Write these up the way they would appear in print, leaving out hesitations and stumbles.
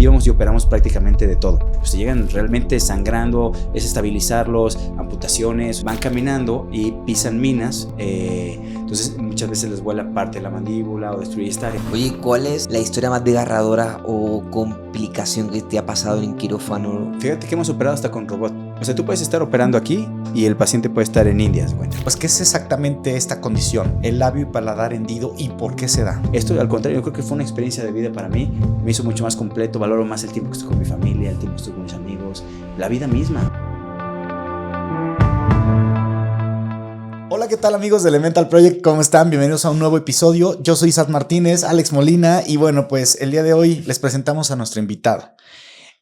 íbamos y operamos prácticamente de todo. Pues llegan realmente sangrando, es estabilizarlos, amputaciones, van caminando y pisan minas, entonces muchas veces les vuela parte de la mandíbula o destruye esta área. Oye, ¿cuál es la historia más desgarradora o complicación que te ha pasado en quirófano? Fíjate que hemos operado hasta con robot. O sea, tú puedes estar operando aquí y el paciente puede estar en India, ¿se cuenta? Pues, ¿qué es exactamente esta condición? El labio y paladar hendido, ¿y por qué se da? Esto, al contrario, yo creo que fue una experiencia de vida para mí. Me hizo mucho más completo, valoro más el tiempo que estoy con mi familia, el tiempo que estoy con mis amigos, la vida misma. Hola, ¿qué tal amigos de Elemental Project? ¿Cómo están? Bienvenidos a un nuevo episodio. Yo soy Isaac Martínez, Alex Molina, y bueno, pues el día de hoy les presentamos a nuestro invitado.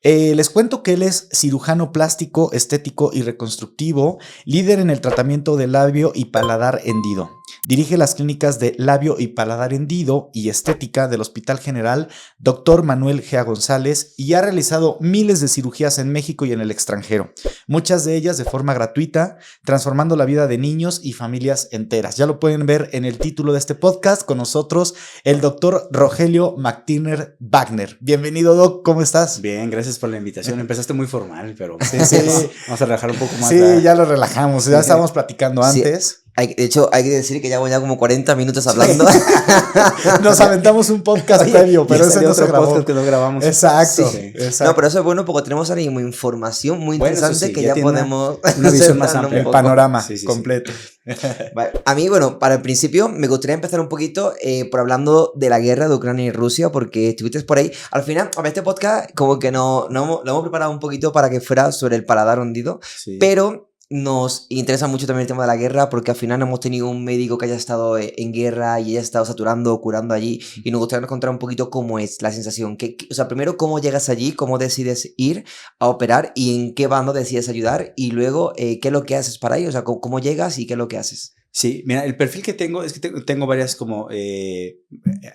Les cuento que él es cirujano plástico, estético y reconstructivo, líder en el tratamiento de labio y paladar hendido. Dirige las clínicas de labio y paladar hendido y estética del Hospital General Dr. Manuel G. González y ha realizado miles de cirugías en México y en el extranjero, muchas de ellas de forma gratuita, transformando la vida de niños y familias enteras. Ya lo pueden ver en el título de este podcast, con nosotros el doctor Rogelio Martínez Wagner. Bienvenido, Doc, ¿cómo estás? Bien, gracias por la invitación. Empezaste muy formal, pero Sí. vamos a relajar un poco más. Sí, ya lo relajamos, ya estábamos platicando antes. Sí. De hecho, hay que decir que llevo ya como 40 minutos hablando. Nos aventamos un podcast previo, pero ese no se grabó. Podcast que no grabamos. Exacto, Sí. exacto. No, pero eso es bueno porque tenemos ahí como información muy interesante sí, que ya ya tiene podemos una visión más centrarnos amplia. un El poco. panorama Sí. completo. Vale. A mí, bueno, para el principio me gustaría empezar un poquito por hablando de la guerra de Ucrania y Rusia, porque estuviste por ahí. Al final, a ver, este podcast como que lo hemos preparado un poquito para que fuera sobre el paladar hundido, Sí. pero nos interesa mucho también el tema de la guerra, porque al final no hemos tenido un médico que haya estado en guerra y haya estado saturando o curando allí, y nos gustaría contar un poquito cómo es la sensación. O sea, primero, cómo llegas allí, cómo decides ir a operar y en qué bando decides ayudar, y luego, qué es lo que haces para ello, o sea, cómo llegas y qué es lo que haces. Sí, mira, el perfil que tengo es que tengo varias como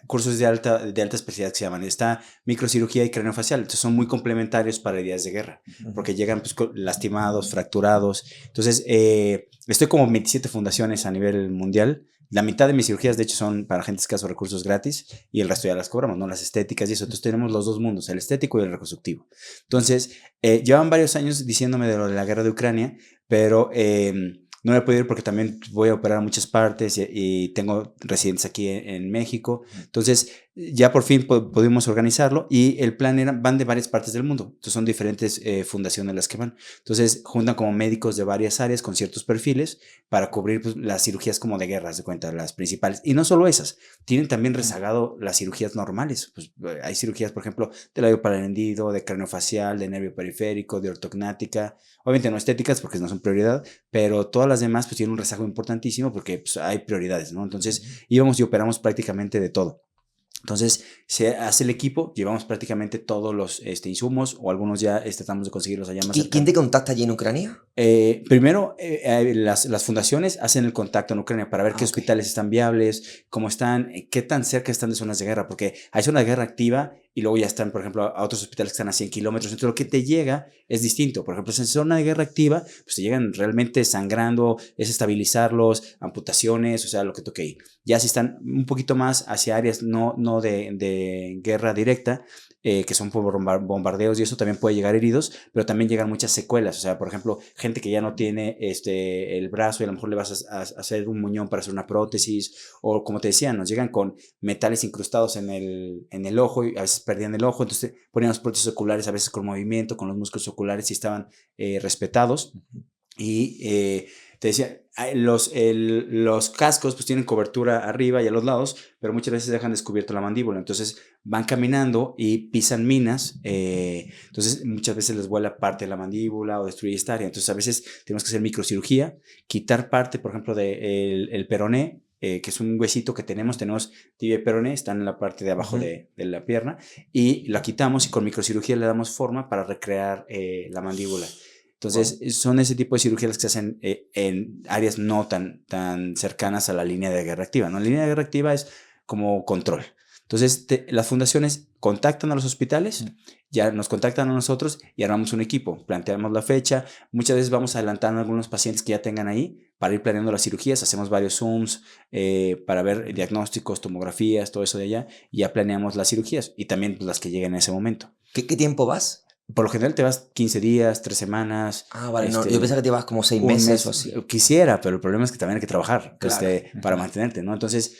cursos de alta especialidad que se llaman. Está microcirugía y craneofacial, entonces son muy complementarios para heridas de guerra, porque llegan pues, lastimados, fracturados. Entonces, estoy como 27 fundaciones a nivel mundial. La mitad de mis cirugías, de hecho, son para gente de escasos recursos gratis y el resto ya las cobramos, ¿no? Las estéticas y eso. Entonces tenemos los dos mundos, el estético y el reconstructivo. Entonces, llevan varios años diciéndome de lo de la guerra de Ucrania, pero no me he podido ir porque también voy a operar a muchas partes y tengo residentes aquí en México. Entonces, ya por fin pudimos organizarlo y el plan era, van de varias partes del mundo. Entonces, son diferentes fundaciones las que van. Entonces, juntan como médicos de varias áreas con ciertos perfiles para cubrir pues, las cirugías como de guerra, de cuenta, las principales. Y no solo esas, tienen también rezagado las cirugías normales. Pues, hay cirugías, por ejemplo, de labio paladar hendido, de craneofacial, de nervio periférico, de ortognática. Obviamente no estéticas porque no son prioridad, pero todas las demás pues tienen un rezago importantísimo porque pues, hay prioridades, ¿no? Entonces íbamos y operamos prácticamente de todo. Entonces se hace el equipo, llevamos prácticamente todos los insumos o algunos ya tratamos de conseguirlos allá más cerca. ¿Quién te contacta allí en Ucrania? Primero, las fundaciones hacen el contacto en Ucrania para ver qué hospitales están viables, cómo están, qué tan cerca están de zonas de guerra, porque hay zonas de guerra activa y luego ya están, por ejemplo, a otros hospitales que están a 100 kilómetros. Entonces, lo que te llega es distinto. Por ejemplo, si en zona de guerra activa, pues te llegan realmente sangrando, es estabilizarlos, amputaciones, o sea, lo que toque ahí. Ya si están un poquito más hacia áreas no de guerra directa, que son por bombardeos y eso, también puede llegar heridos, pero también llegan muchas secuelas. O sea, por ejemplo, gente que ya no tiene el brazo y a lo mejor le vas a hacer un muñón para hacer una prótesis, o como te decía, nos llegan con metales incrustados en el ojo y a veces perdían el ojo, entonces poníamos prótesis oculares a veces con movimiento, con los músculos oculares si estaban respetados. Y te decía, los cascos pues tienen cobertura arriba y a los lados, pero muchas veces dejan descubierto la mandíbula, entonces van caminando y pisan minas, entonces muchas veces les vuela parte de la mandíbula o destruye esta área. Entonces a veces tenemos que hacer microcirugía, quitar parte, por ejemplo, del peroné, que es un huesito que tenemos tibia y peroné, están en la parte de abajo de la pierna, y la quitamos y con microcirugía le damos forma para recrear la mandíbula. Entonces, son ese tipo de cirugías las que se hacen en áreas no tan cercanas a la línea de guerra activa, ¿no? La línea de guerra activa es como control. Entonces, las fundaciones contactan a los hospitales, ya nos contactan a nosotros y armamos un equipo, planteamos la fecha. Muchas veces vamos adelantando a algunos pacientes que ya tengan ahí para ir planeando las cirugías. Hacemos varios Zooms para ver diagnósticos, tomografías, todo eso de allá, y ya planeamos las cirugías y también pues, las que lleguen en ese momento. ¿Qué tiempo vas? Por lo general te vas 15 días, 3 semanas. Ah, vale, no, yo pensaba que te ibas como 6 meses o así. Quisiera, pero el problema es que también hay que trabajar Claro. para mantenerte, ¿no? Entonces,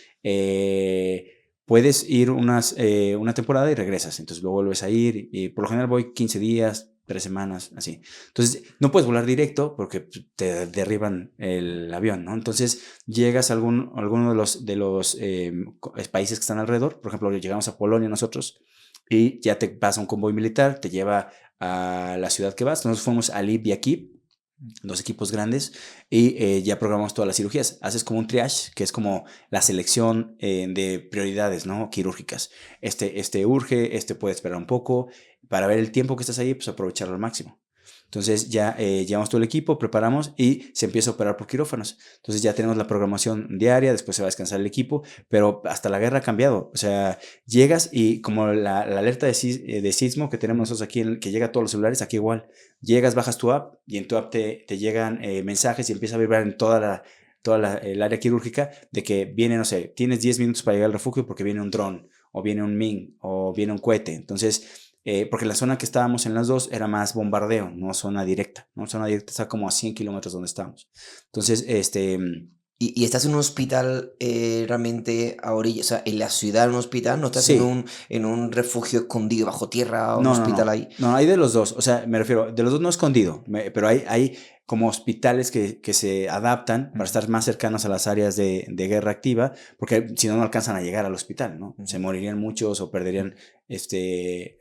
puedes ir una temporada y regresas. Entonces, luego vuelves a ir y por lo general voy 15 días, 3 semanas, así. Entonces, no puedes volar directo porque te derriban el avión, ¿no? Entonces, llegas a alguno de los países que están alrededor. Por ejemplo, llegamos a Polonia nosotros y ya te pasa un convoy militar, te lleva a la ciudad que vas. Nosotros fuimos a Lviv y a Kiev, 2 equipos grandes, y ya programamos todas las cirugías. Haces como un triage, que es como la selección de prioridades, ¿no? Quirúrgicas. Este urge, este puede esperar un poco. Para ver el tiempo que estás ahí, pues aprovecharlo al máximo. Entonces ya llevamos todo el equipo, preparamos y se empieza a operar por quirófanos. Entonces ya tenemos la programación diaria, después se va a descansar el equipo, pero hasta la guerra ha cambiado. O sea, llegas y como la alerta de sismo que tenemos nosotros aquí, que llega a todos los celulares, aquí igual. Llegas, bajas tu app y en tu app te llegan mensajes y empieza a vibrar en el área quirúrgica de que viene, no sé, tienes 10 minutos para llegar al refugio porque viene un dron o viene un MiG o viene un cohete. Entonces, porque la zona que estábamos en las dos era más bombardeo, no zona directa, ¿no? Zona directa está como a 100 kilómetros donde estamos. Entonces, ¿Y estás en un hospital realmente a orillas? O sea, en la ciudad, en un hospital, ¿no estás sí. en un refugio escondido bajo tierra o un No, hospital ahí? No, hay de los dos. O sea, me refiero, de los dos no escondido, pero hay como hospitales que se adaptan para estar más cercanos a las áreas de guerra activa, porque si no, no alcanzan a llegar al hospital, ¿no? Se morirían muchos o perderían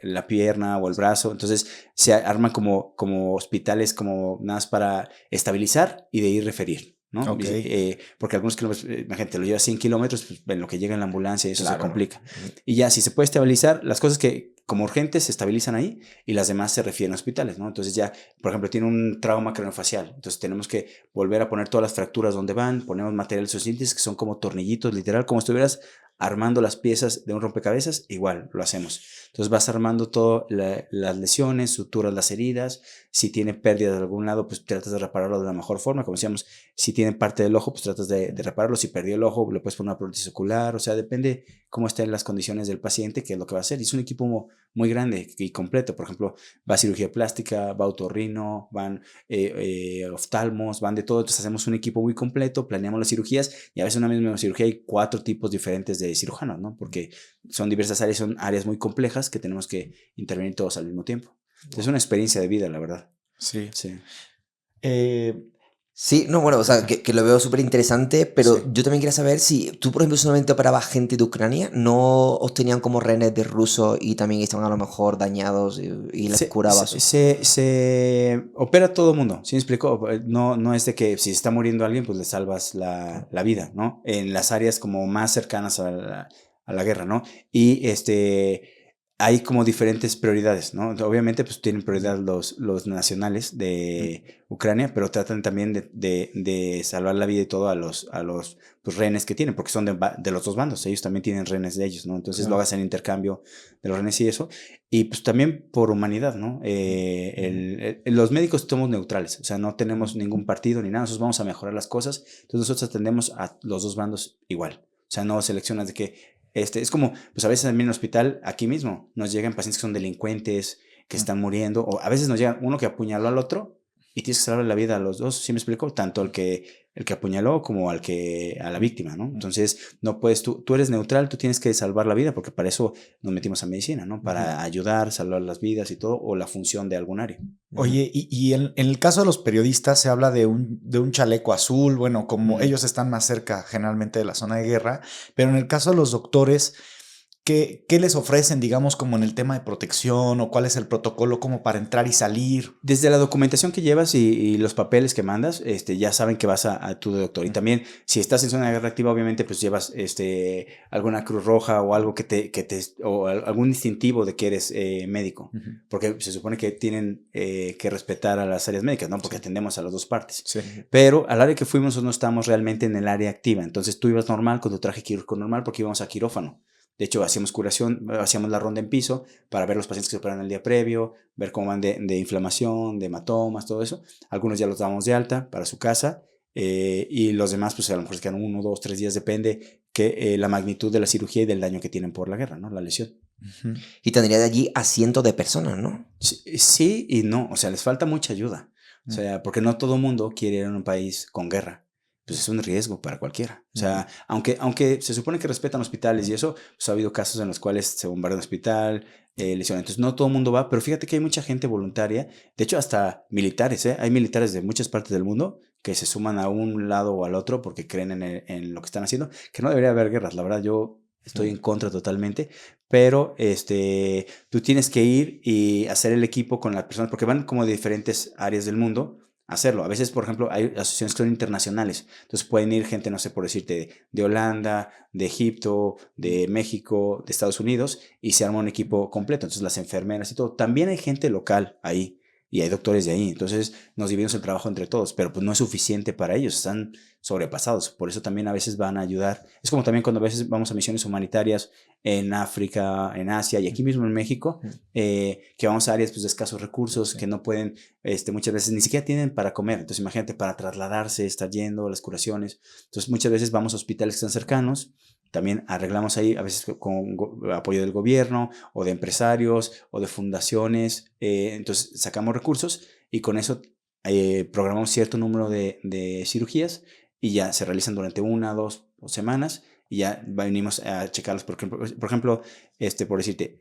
la pierna o el brazo. Entonces, se arman como hospitales como nada más para estabilizar y de ahí referir, ¿no? Okay. Porque algunos kilómetros, imagínate, lo lleva 100 kilómetros, pues, en lo que llega en la ambulancia eso Claro. se complica. Y ya, si se puede estabilizar, las cosas que como urgentes se estabilizan ahí y las demás se refieren a hospitales, ¿no? Entonces ya, por ejemplo, tiene un trauma craneofacial, entonces tenemos que volver a poner todas las fracturas donde van, ponemos materiales socientes que son como tornillitos, literal, como si estuvieras armando las piezas de un rompecabezas, igual lo hacemos. Entonces vas armando todas las lesiones, suturas las heridas, si tiene pérdida de algún lado, pues tratas de repararlo de la mejor forma, como decíamos, si tiene parte del ojo, pues tratas de repararlo, si perdió el ojo, le puedes poner una prótesis ocular, o sea, depende cómo estén las condiciones del paciente, qué es lo que va a hacer. Y es un equipo muy grande y completo, por ejemplo, va a cirugía plástica, va a otorrino, van oftalmos, van de todo, entonces hacemos un equipo muy completo, planeamos las cirugías y a veces en una misma cirugía hay 4 tipos diferentes de cirujanos, ¿no? Porque son diversas áreas, son áreas muy complejas que tenemos que intervenir todos al mismo tiempo. Es una experiencia de vida, la verdad. Sí. Sí. Sí, no, bueno, o sea, que lo veo súper interesante, pero Sí. yo también quería saber si tú, por ejemplo, solamente operabas gente de Ucrania, ¿no os tenían como rehenes de rusos y también estaban a lo mejor dañados y les curabas? Se opera todo el mundo, ¿sí me explico? No es de que si está muriendo alguien, pues le salvas la vida, ¿no? En las áreas como más cercanas a la guerra, ¿no? Y hay como diferentes prioridades, ¿no? Obviamente, pues tienen prioridad los nacionales de Ucrania, pero tratan también de salvar la vida y todo a los pues, rehenes que tienen, porque son de los dos bandos, ellos también tienen rehenes de ellos, ¿no? Entonces lo hacen intercambio de los rehenes y eso, y pues también por humanidad, ¿no? Los médicos somos neutrales, o sea, no tenemos ningún partido ni nada, nosotros vamos a mejorar las cosas, entonces nosotros atendemos a los dos bandos igual, o sea, no seleccionas de que es como, pues a veces también en el hospital, aquí mismo, nos llegan pacientes que son delincuentes, que están muriendo, o a veces nos llega uno que apuñaló al otro y tienes que salvar la vida a los dos, ¿sí me explico? Tanto el que apuñaló como a la víctima, ¿no? Entonces, no puedes, tú eres neutral, tú tienes que salvar la vida, porque para eso nos metimos a medicina, ¿no? Para ayudar, salvar las vidas y todo, o la función de algún área. Oye, y en el caso de los periodistas se habla de un chaleco azul, bueno, como ellos están más cerca generalmente de la zona de guerra, pero en el caso de los doctores, ¿qué les ofrecen, digamos, como en el tema de protección o cuál es el protocolo como para entrar y salir? Desde la documentación que llevas y los papeles que mandas, ya saben que vas a tu doctor. Y también, si estás en zona de guerra activa, obviamente, pues llevas alguna cruz roja o algo o algún distintivo de que eres médico. Porque se supone que tienen que respetar a las áreas médicas, ¿no? Porque atendemos a las dos partes. Sí. Pero al área que fuimos, nosotros no estábamos realmente en el área activa. Entonces tú ibas normal con tu traje quirúrgico normal porque íbamos a quirófano. De hecho, hacíamos curación, hacíamos la ronda en piso para ver los pacientes que se operan el día previo, ver cómo van de inflamación, de hematomas, todo eso. Algunos ya los dábamos de alta para su casa y los demás, pues a lo mejor se quedan 1, 2, 3 días, depende que la magnitud de la cirugía y del daño que tienen por la guerra, ¿no? La lesión. Ujú. Y tendría de allí a cientos de personas, ¿no? Sí y no, o sea, les falta mucha ayuda. O sea, porque no todo mundo quiere ir a un país con guerra. Pues es un riesgo para cualquiera. O sea, aunque se supone que respetan hospitales y eso, pues ha habido casos en los cuales se bombardea un hospital, lesionan. Entonces, no todo el mundo va, pero fíjate que hay mucha gente voluntaria. De hecho, hasta militares, ¿eh? Hay militares de muchas partes del mundo que se suman a un lado o al otro porque creen en lo que están haciendo, que no debería haber guerras. La verdad, yo estoy en contra totalmente, pero tú tienes que ir y hacer el equipo con las personas, porque van como de diferentes áreas del mundo a hacerlo. A veces, por ejemplo, hay asociaciones que son internacionales, entonces pueden ir gente, no sé, por decirte, de Holanda, de Egipto, de México, de Estados Unidos, y se arma un equipo completo. Entonces las enfermeras y todo. También hay gente local ahí. Y hay doctores de ahí, entonces nos dividimos el trabajo entre todos, pero pues no es suficiente para ellos, están sobrepasados, por eso también a veces van a ayudar. Es como también cuando a veces vamos a misiones humanitarias en África, en Asia y aquí mismo en México, que vamos a áreas pues, de escasos recursos, que no pueden, muchas veces ni siquiera tienen para comer. Entonces imagínate, para trasladarse, estar yendo, las curaciones. Entonces muchas veces vamos a hospitales que están cercanos, también arreglamos ahí, a veces con apoyo del gobierno o de empresarios o de fundaciones. Entonces sacamos recursos y con eso programamos cierto número de cirugías y ya se realizan durante 1, 2 semanas y ya venimos a checarlos. Por ejemplo, por decirte,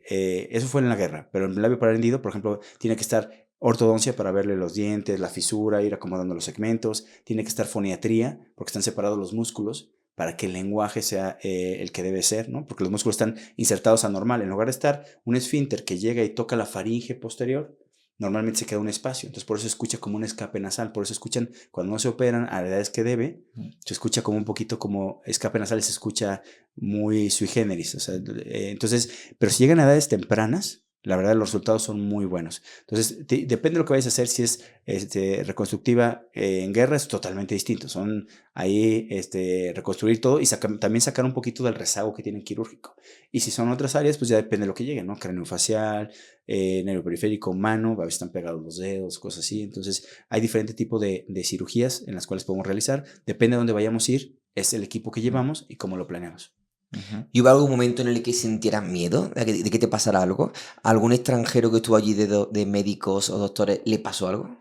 eso fue en la guerra, pero en el labio parendido, por ejemplo, tiene que estar ortodoncia para verle los dientes, la fisura, ir acomodando los segmentos, tiene que estar foniatría porque están separados los músculos para que el lenguaje sea el que debe ser, ¿no? Porque los músculos están insertados anormal. En lugar de estar un esfínter que llega y toca la faringe posterior, normalmente se queda un espacio. Entonces, por eso se escucha como un escape nasal. Por eso escuchan, cuando no se operan a la edad que debe, se escucha como un poquito como escape nasal, se escucha muy sui generis. O sea, entonces, pero si llegan a edades tempranas, la verdad los resultados son muy buenos. Entonces, depende de lo que vayas a hacer. Si es reconstructiva en guerra, es totalmente distinto. Son ahí reconstruir todo y también sacar un poquito del rezago que tienen quirúrgico. Y si son otras áreas, pues ya depende de lo que lleguen, ¿no? Craneofacial, nervio periférico, mano, a veces están pegados los dedos, cosas así. Entonces, hay diferentes tipos de cirugías en las cuales podemos realizar. Depende de dónde vayamos a ir, es el equipo que llevamos y cómo lo planeamos. ¿Y hubo algún momento en el que sintieras miedo de que te pasara algo? ¿A algún extranjero que estuvo allí de médicos o doctores le pasó algo?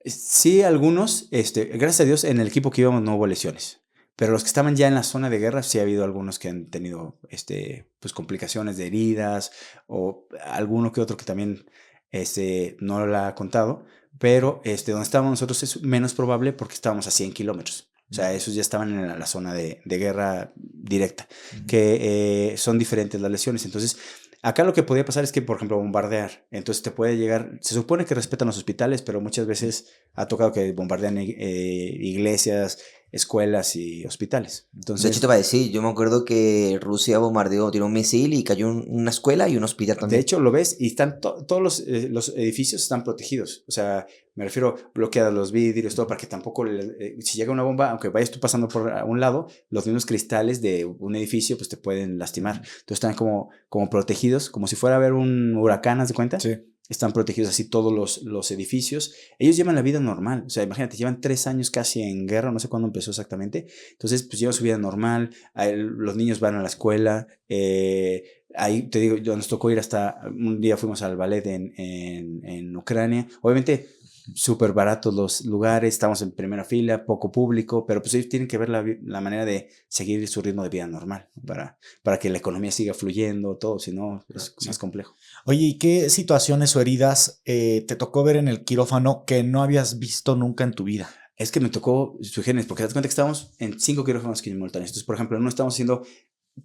Sí, algunos, gracias a Dios, en el equipo que íbamos no hubo lesiones. Pero los que estaban ya en la zona de guerra, sí ha habido algunos que han tenido pues complicaciones de heridas o alguno que otro que también no lo ha contado. Pero donde estábamos nosotros es menos probable porque estábamos a 100 kilómetros. O sea, esos ya estaban en la zona de guerra directa, que son diferentes las lesiones. Entonces, acá lo que podía pasar es que, por ejemplo, bombardear. Entonces te puede llegar, se supone que respetan los hospitales, pero muchas veces ha tocado que bombardean iglesias, escuelas y hospitales. De Entonces, hecho, te va a decir, yo me acuerdo que Rusia bombardeó, tiró un misil y cayó en una escuela y un hospital de también. hecho, lo ves y están todos los edificios están protegidos. O sea, me refiero bloqueados los vidrios, todo, para que tampoco, si llega una bomba, aunque vayas tú pasando por un lado, los mismos cristales de un edificio pues te pueden lastimar. Entonces están como protegidos, como si fuera a haber un huracán, ¿haz de cuenta? Sí. Están protegidos así todos los edificios. Ellos llevan la vida normal. O sea, imagínate, llevan 3 años casi en guerra, no sé cuándo empezó exactamente. Entonces, pues llevan su vida normal. Los niños van a la escuela. Ahí te digo, nos tocó ir hasta un día fuimos al ballet en Ucrania. Obviamente, súper baratos los lugares, estamos en primera fila, poco público, pero pues ellos tienen que ver la manera de seguir su ritmo de vida normal para que la economía siga fluyendo, todo, si no es más complejo. Oye, ¿y qué situaciones o heridas te tocó ver en el quirófano que no habías visto nunca en tu vida? Es que me tocó sugerencias, porque te das cuenta que estábamos en 5 quirófanos simultáneos. Entonces, por ejemplo, en uno estábamos haciendo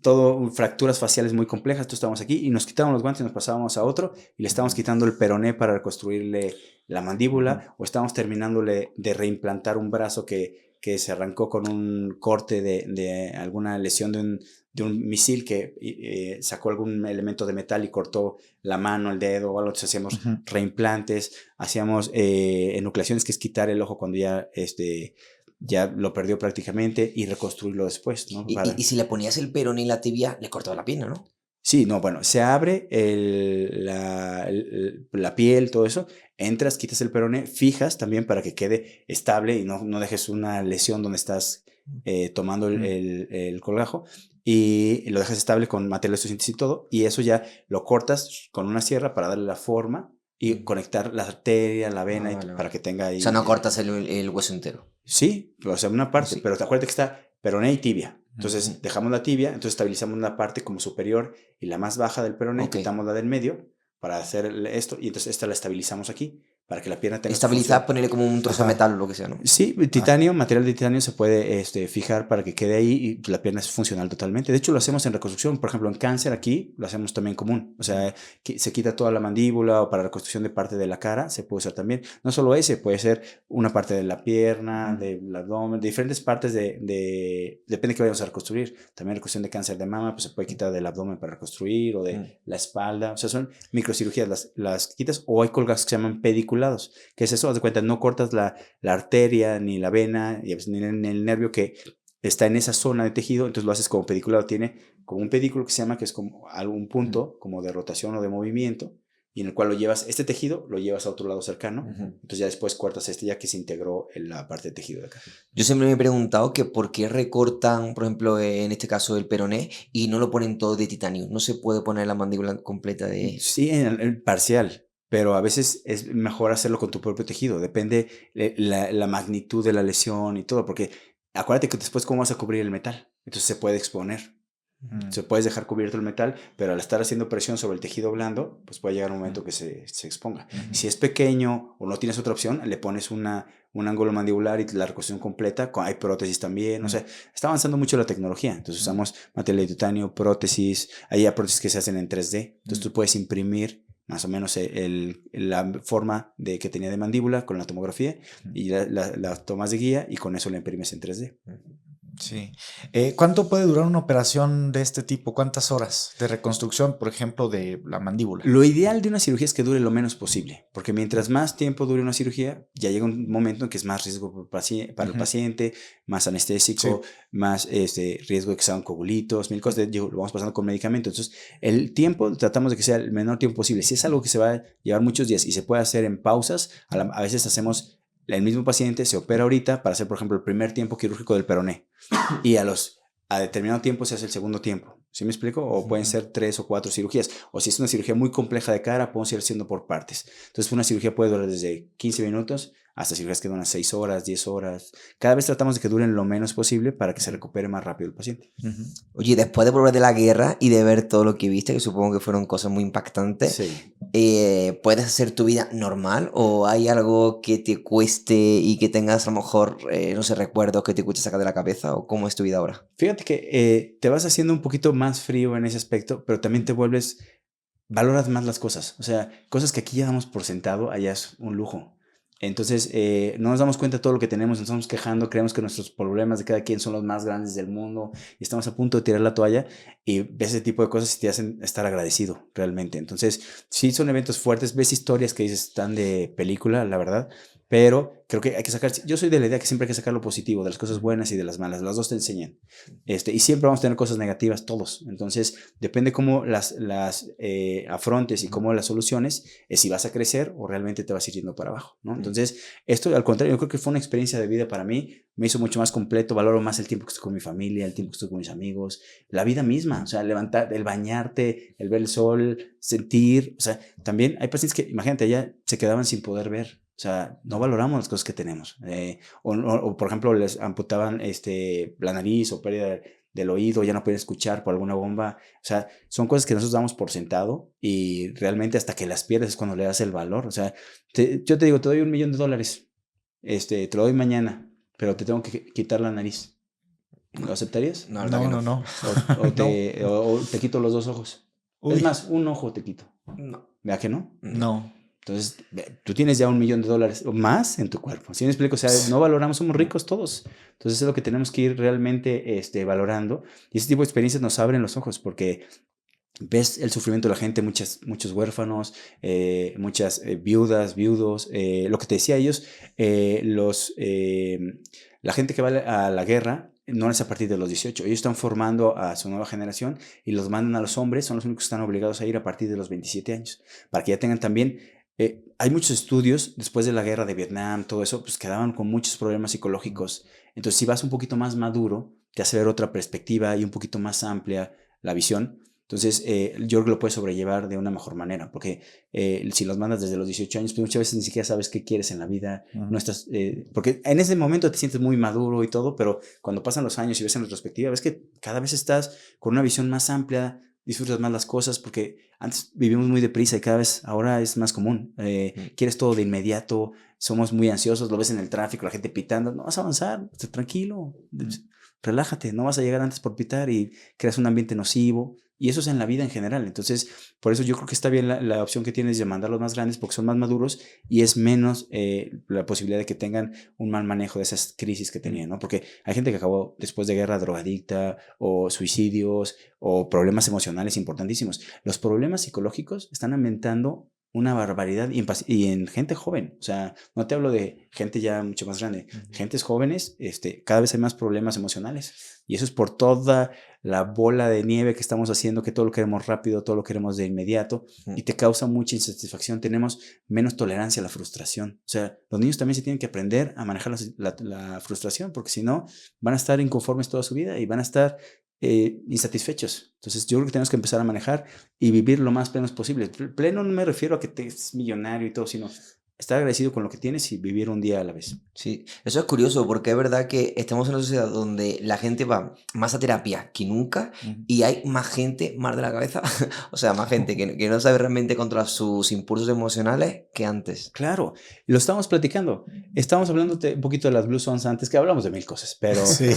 todo fracturas faciales muy complejas, entonces estábamos aquí y nos quitábamos los guantes y nos pasábamos a otro y le estábamos quitando el peroné para reconstruirle la mandíbula o estábamos terminándole de reimplantar un brazo que se arrancó con un corte de alguna lesión de un misil que sacó algún elemento de metal y cortó la mano, el dedo o algo. Entonces hacíamos reimplantes, hacíamos enucleaciones, que es quitar el ojo cuando ya lo perdió prácticamente y reconstruirlo después, ¿no? Y si le ponías el peroné y la tibia, le cortaba la pierna, ¿no? Sí, no, bueno, se abre la piel, todo eso, entras, quitas el peroné, fijas también para que quede estable y no dejes una lesión donde estás tomando el colgajo y lo dejas estable con materiales suficientes y todo, y eso ya lo cortas con una sierra para darle la forma y conectar la arteria, la vena, Vale, para vale. que tenga ahí... O sea, no cortas el hueso entero. Sí, o sea, una parte, Sí. pero te acuerdas que está peroné y tibia. Entonces, Ujú. dejamos la tibia, entonces estabilizamos una parte como superior y la más baja del peroné, Ok. quitamos la del medio para hacer esto, y entonces esta la estabilizamos aquí, para que la pierna tenga su Estabilizar, función. ponerle como un trozo de Ajá. metal o lo que sea, ¿no? Sí, titanio, material de titanio se puede fijar para que quede ahí y pues, la pierna es funcional totalmente. De hecho, lo hacemos en reconstrucción. Por ejemplo, en cáncer aquí lo hacemos también común. O sea, se quita toda la mandíbula o para reconstrucción de parte de la cara se puede usar también. No solo ese, puede ser una parte de la pierna, del abdomen, de diferentes partes depende de qué vayamos a reconstruir. También reconstrucción de cáncer de mama, pues se puede quitar del abdomen para reconstruir o de la espalda. O sea, son microcirugías, las quitas o hay colgas que se llaman pediculados. ¿Qué es eso? Haz de cuenta, no cortas la arteria, ni la vena, ni el nervio que está en esa zona de tejido, entonces lo haces como pediculado. Tiene como un pedículo que se llama, que es como algún punto como de rotación o de movimiento, y en el cual lo llevas, este tejido lo llevas a otro lado cercano, entonces ya después cortas ya que se integró en la parte de tejido de acá. Yo siempre me he preguntado que por qué recortan, por ejemplo, en este caso el peroné y no lo ponen todo de titanio. No se puede poner la mandíbula completa de... Sí, en parcial, pero a veces es mejor hacerlo con tu propio tejido. Depende la magnitud de la lesión y todo, porque acuérdate que después cómo vas a cubrir el metal. Entonces se puede exponer. Se puedes dejar cubierto el metal, pero al estar haciendo presión sobre el tejido blando, pues puede llegar un momento que se exponga. Si es pequeño o no tienes otra opción, le pones un ángulo mandibular y la reconstrucción completa. Hay prótesis también. O sea, está avanzando mucho la tecnología. Entonces usamos material de titanio, prótesis. Hay ya prótesis que se hacen en 3D. Entonces tú puedes imprimir más o menos la forma que tenía de mandíbula con la tomografía y la tomas de guía y con eso la imprimes en 3D. Sí. ¿Cuánto puede durar una operación de este tipo? ¿Cuántas horas de reconstrucción, por ejemplo, de la mandíbula? Lo ideal de una cirugía es que dure lo menos posible, porque mientras más tiempo dure una cirugía, ya llega un momento en que es más riesgo para el paciente, más anestésico, más riesgo de que sean coagulitos, mil cosas. Lo vamos pasando con medicamentos. Entonces, el tiempo tratamos de que sea el menor tiempo posible. Si es algo que se va a llevar muchos días y se puede hacer en pausas, a veces hacemos... El mismo paciente se opera ahorita para hacer, por ejemplo, el primer tiempo quirúrgico del peroné y a determinado tiempo se hace el segundo tiempo. ¿Sí me explico? O pueden ser 3 o 4 cirugías. O si es una cirugía muy compleja de cara, podemos ir haciendo por partes. Entonces, una cirugía puede durar desde 15 minutos hasta cirugías que duran 6 horas, 10 horas. Cada vez tratamos de que duren lo menos posible para que se recupere más rápido el paciente. Oye, después de volver de la guerra y de ver todo lo que viste, que supongo que fueron cosas muy impactantes, Sí. ¿Puedes hacer tu vida normal o hay algo que te cueste y que tengas a lo mejor, no sé, recuerdos que te cueste sacar de la cabeza? ¿O cómo es tu vida ahora? Fíjate que te vas haciendo un poquito más frío en ese aspecto, pero también te valoras más las cosas. O sea, cosas que aquí ya damos por sentado, allá es un lujo. Entonces, no nos damos cuenta de todo lo que tenemos, nos estamos quejando, creemos que nuestros problemas de cada quien son los más grandes del mundo y estamos a punto de tirar la toalla y ves ese tipo de cosas y te hacen estar agradecido realmente. Entonces, sí son eventos fuertes, ves historias que dices están de película, la verdad, pero creo que hay que sacar, yo soy de la idea que siempre hay que sacar lo positivo, de las cosas buenas y de las malas, las dos te enseñan. Y siempre vamos a tener cosas negativas todos. Entonces, depende cómo las afrontes y cómo las soluciones, es si vas a crecer o realmente te vas a ir yendo para abajo, ¿no? Entonces, esto al contrario, yo creo que fue una experiencia de vida para mí, me hizo mucho más completo, valoro más el tiempo que estoy con mi familia, el tiempo que estoy con mis amigos, la vida misma, o sea, levantar, el bañarte, el ver el sol, sentir, o sea, también hay pacientes que, imagínate, ya se quedaban sin poder ver. O sea, no valoramos las cosas que tenemos. O, por ejemplo, les amputaban la nariz o pérdida del oído, ya no pueden escuchar por alguna bomba. O sea, son cosas que nosotros damos por sentado y realmente hasta que las pierdes es cuando le das el valor. O sea, yo te digo, te doy $1,000,000. Te lo doy mañana, pero te tengo que quitar la nariz. ¿Lo aceptarías? No, la verdad que no. No. O te quito los 2 ojos. Uy. Es más, un ojo te quito. No. ¿Verdad que no? No. Entonces, tú tienes ya $1,000,000 o más en tu cuerpo. ¿Sí me explico? O sea, no valoramos, somos ricos todos. Entonces, es lo que tenemos que ir realmente valorando. Y ese tipo de experiencias nos abren los ojos porque ves el sufrimiento de la gente, muchos huérfanos, muchas viudas, viudos. Lo que te decía ellos, la gente que va a la guerra no es a partir de los 18. Ellos están formando a su nueva generación y los mandan a los hombres, son los únicos que están obligados a ir a partir de los 27 años, para que ya tengan también... hay muchos estudios después de la guerra de Vietnam, todo eso, pues quedaban con muchos problemas psicológicos. Entonces, si vas un poquito más maduro, te hace ver otra perspectiva y un poquito más amplia la visión. Entonces, yo creo que lo puedes sobrellevar de una mejor manera, porque si los mandas desde los 18 años, pues muchas veces ni siquiera sabes qué quieres en la vida, no estás, porque en ese momento te sientes muy maduro y todo, pero cuando pasan los años y ves en retrospectiva, ves que cada vez estás con una visión más amplia, disfrutas más las cosas, porque antes vivimos muy deprisa y cada vez ahora es más común. Quieres todo de inmediato, somos muy ansiosos, lo ves en el tráfico, la gente pitando, no vas a avanzar, tranquilo, relájate, no vas a llegar antes por pitar y creas un ambiente nocivo. Y eso es en la vida en general. Entonces, por eso yo creo que está bien la opción que tienes de mandarlos más grandes porque son más maduros y es menos la posibilidad de que tengan un mal manejo de esas crisis que tenían, ¿no? Porque hay gente que acabó después de guerra drogadicta o suicidios o problemas emocionales importantísimos. Los problemas psicológicos están aumentando una barbaridad y en gente joven. O sea, no te hablo de gente ya mucho más grande. Gentes jóvenes, cada vez hay más problemas emocionales. Y eso es por toda la bola de nieve que estamos haciendo, que todo lo queremos rápido, todo lo queremos de inmediato, y te causa mucha insatisfacción. Tenemos menos tolerancia a la frustración. O sea, los niños también se tienen que aprender a manejar la frustración, porque si no, van a estar inconformes toda su vida y van a estar insatisfechos. Entonces yo creo que tenemos que empezar a manejar y vivir lo más plenos posible. Pleno no me refiero a que te es millonario y todo, sino estar agradecido con lo que tienes y vivir un día a la vez. Sí, eso es curioso porque es verdad que estamos en una sociedad donde la gente va más a terapia que nunca y hay más gente más de la cabeza, o sea, más gente que no sabe realmente controlar sus impulsos emocionales que antes. Claro, lo estábamos platicando. Estábamos hablando un poquito de las Blue Zones antes, que hablamos de mil cosas, pero Sí.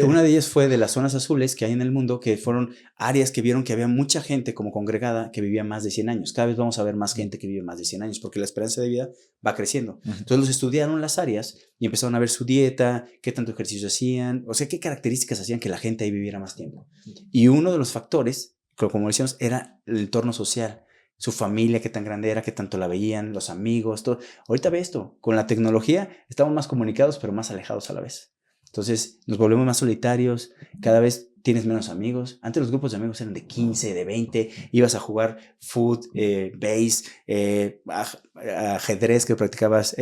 una de ellas fue de las zonas azules que hay en el mundo, que fueron áreas que vieron que había mucha gente como congregada que vivía más de 100 años. Cada vez vamos a ver más gente que vive más de 100 años porque la esperanza de vida va creciendo. Entonces los estudiaron las áreas y empezaron a ver su dieta, qué tanto ejercicio hacían, o sea, qué características hacían que la gente ahí viviera más tiempo. Y uno de los factores, como decíamos, era el entorno social. Su familia, qué tan grande era, qué tanto la veían, los amigos, todo. Ahorita ve esto, con la tecnología estamos más comunicados, pero más alejados a la vez. Entonces nos volvemos más solitarios, cada vez tienes menos amigos. Antes los grupos de amigos eran de 15, de 20, ibas a jugar foot, base, ajedrez que practicabas,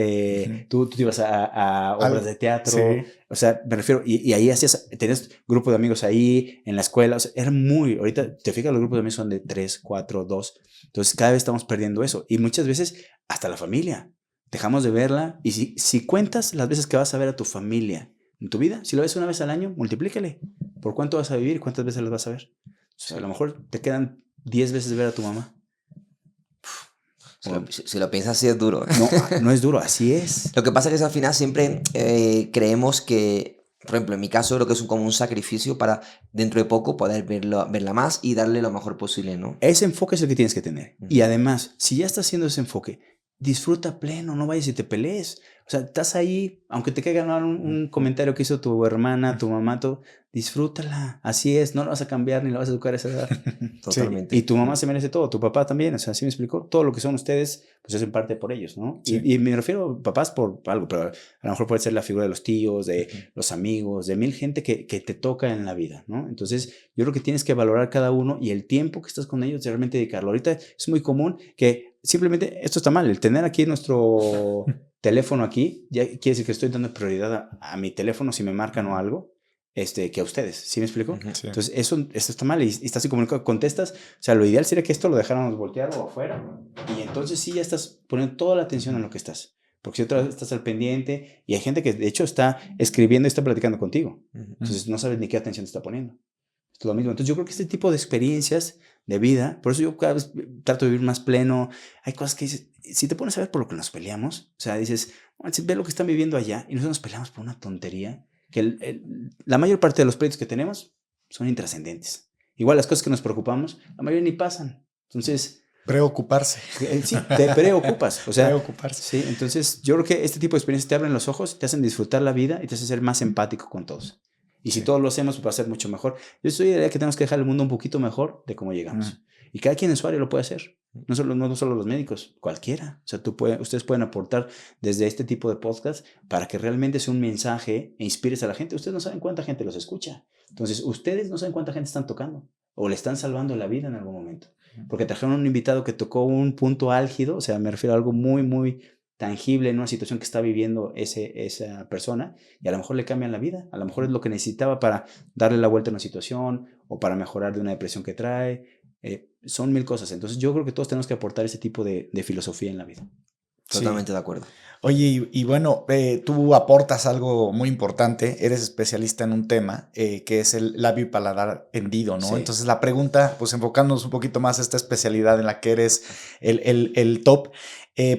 tú te ibas a obras de teatro, sí. O sea, me refiero, y ahí tenías grupo de amigos ahí, en la escuela, o sea, era ahorita te fijas, los grupos de amigos son de 3, 4, 2, entonces cada vez estamos perdiendo eso, y muchas veces hasta la familia, dejamos de verla, y si cuentas las veces que vas a ver a tu familia en tu vida, si lo ves una vez al año, multiplícale. ¿Por cuánto vas a vivir y cuántas veces las vas a ver? O sea, a lo mejor te quedan 10 veces ver a tu mamá. Si lo piensas así es duro. No es duro, así es. Lo que pasa es que al final siempre creemos que, por ejemplo, en mi caso, lo que es como un sacrificio para dentro de poco poder verla más y darle lo mejor posible, ¿no? Ese enfoque es el que tienes que tener. Y además, si ya estás haciendo ese enfoque, disfruta pleno, no vayas y te pelees. O sea, estás ahí, aunque te caiga un comentario que hizo tu hermana, tu mamá, todo, disfrútala. Así es, no la vas a cambiar ni la vas a educar a esa edad. Totalmente. Sí. Y tu mamá se merece todo, tu papá también, o sea, ¿sí me explicó? Todo lo que son ustedes, pues es en parte por ellos, ¿no? Sí. Y me refiero a papás por algo, pero a lo mejor puede ser la figura de los tíos, de los amigos, de mil gente que te toca en la vida, ¿no? Entonces, yo creo que tienes que valorar cada uno y el tiempo que estás con ellos, realmente dedicarlo. Ahorita es muy común que simplemente, esto está mal, el tener aquí nuestro teléfono aquí, ya quiere decir que estoy dando prioridad a mi teléfono si me marcan o algo, que a ustedes, ¿sí me explico? Sí. Entonces, eso está mal y estás incomunicado, contestas, o sea, lo ideal sería que esto lo dejáramos volteado afuera y entonces sí ya estás poniendo toda la atención en lo que estás, porque si otra vez estás al pendiente y hay gente que de hecho está escribiendo y está platicando contigo, entonces no sabes ni qué atención te está poniendo. Esto es lo mismo. Entonces yo creo que este tipo de experiencias de vida, por eso yo cada vez trato de vivir más pleno. Hay cosas que dices, si te pones a ver por lo que nos peleamos, o sea, dices, ve lo que están viviendo allá y nosotros nos peleamos por una tontería, que la mayor parte de los pleitos que tenemos son intrascendentes. Igual las cosas que nos preocupamos, la mayoría ni pasan. Entonces... Preocuparse. Sí, te preocupas. O sea, preocuparse. Sí, entonces yo creo que este tipo de experiencias te abren los ojos, te hacen disfrutar la vida y te hacen ser más empático con todos. Y si todos lo hacemos, pues va a ser mucho mejor. Yo estoy de la idea que tenemos que dejar el mundo un poquito mejor de cómo llegamos. Y cada quien en su área lo puede hacer. No solo los médicos, cualquiera. O sea, ustedes pueden aportar desde este tipo de podcast para que realmente sea un mensaje e inspires a la gente. Ustedes no saben cuánta gente los escucha. Entonces, ustedes no saben cuánta gente están tocando o le están salvando la vida en algún momento. Porque trajeron un invitado que tocó un punto álgido, o sea, me refiero a algo muy, muy tangible en una situación que está viviendo esa persona y a lo mejor le cambian la vida, a lo mejor es lo que necesitaba para darle la vuelta a una situación o para mejorar de una depresión que trae. Son mil cosas. Entonces yo creo que todos tenemos que aportar ese tipo de filosofía en la vida. Totalmente de acuerdo. Oye, y bueno, tú aportas algo muy importante, eres especialista en un tema que es el labio y paladar hendido, ¿no? Sí. Entonces la pregunta, pues enfocándonos un poquito más a esta especialidad en la que eres el top,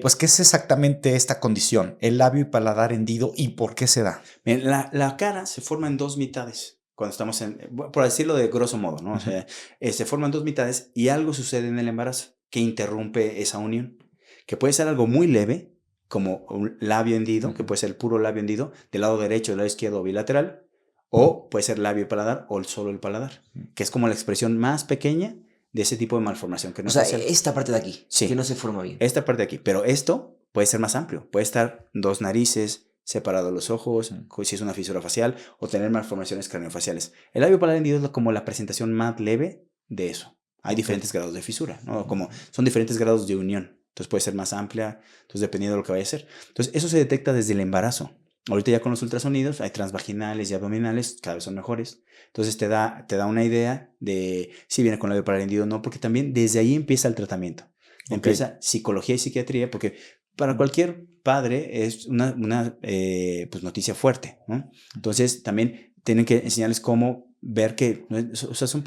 pues ¿qué es exactamente esta condición, el labio y paladar hendido y por qué se da? Bien, la cara se forma en dos mitades. Cuando estamos por decirlo de grosso modo, ¿no? O sea, se forman dos mitades y algo sucede en el embarazo que interrumpe esa unión, que puede ser algo muy leve, como un labio hendido, que puede ser el puro labio hendido, del lado derecho, del lado izquierdo o bilateral, o puede ser labio y paladar o solo el paladar, que es como la expresión más pequeña de ese tipo de malformación que no O sea, se hace. esta parte de aquí, Sí. que no se forma bien. Esta parte de aquí, pero esto puede ser más amplio, puede estar dos narices, separados los ojos, si es una fisura facial, o tener malformaciones craneofaciales. El labio paladar hendido es como la presentación más leve de eso. Hay diferentes grados de fisura, ¿no? Como son diferentes grados de unión. Entonces puede ser más amplia, entonces dependiendo de lo que vaya a ser. Entonces eso se detecta desde el embarazo. Ahorita ya con los ultrasonidos hay transvaginales y abdominales, cada vez son mejores. Entonces te da una idea de si viene con labio paladar hendido o no, porque también desde ahí empieza el tratamiento. Empieza psicología y psiquiatría, porque para cualquier padre es una pues noticia fuerte, ¿no? Entonces también tienen que enseñarles cómo ver que, o sea, son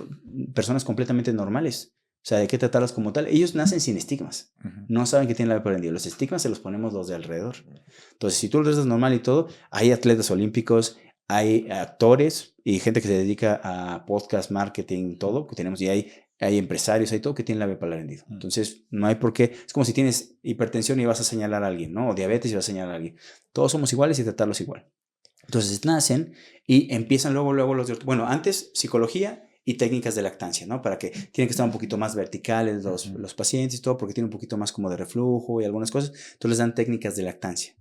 personas completamente normales. O sea, hay que tratarlas como tal. Ellos nacen sin estigmas. No saben que tienen labio paladar hendido. Los estigmas se los ponemos los de alrededor. Entonces, si tú lo tratas normal y todo, hay atletas olímpicos, hay actores y gente que se dedica a podcast, marketing, todo, que tenemos, y hay empresarios, hay todo que tienen labio paladar hendido. Entonces, no hay por qué. Es como si tienes hipertensión y vas a señalar a alguien, ¿no? O diabetes y vas a señalar a alguien. Todos somos iguales y tratarlos igual. Entonces, nacen y empiezan luego los de... Bueno, antes, psicología y técnicas de lactancia, ¿no? Para que tienen que estar un poquito más verticales los pacientes y todo, porque tienen un poquito más como de reflujo y algunas cosas. Entonces, les dan técnicas de lactancia.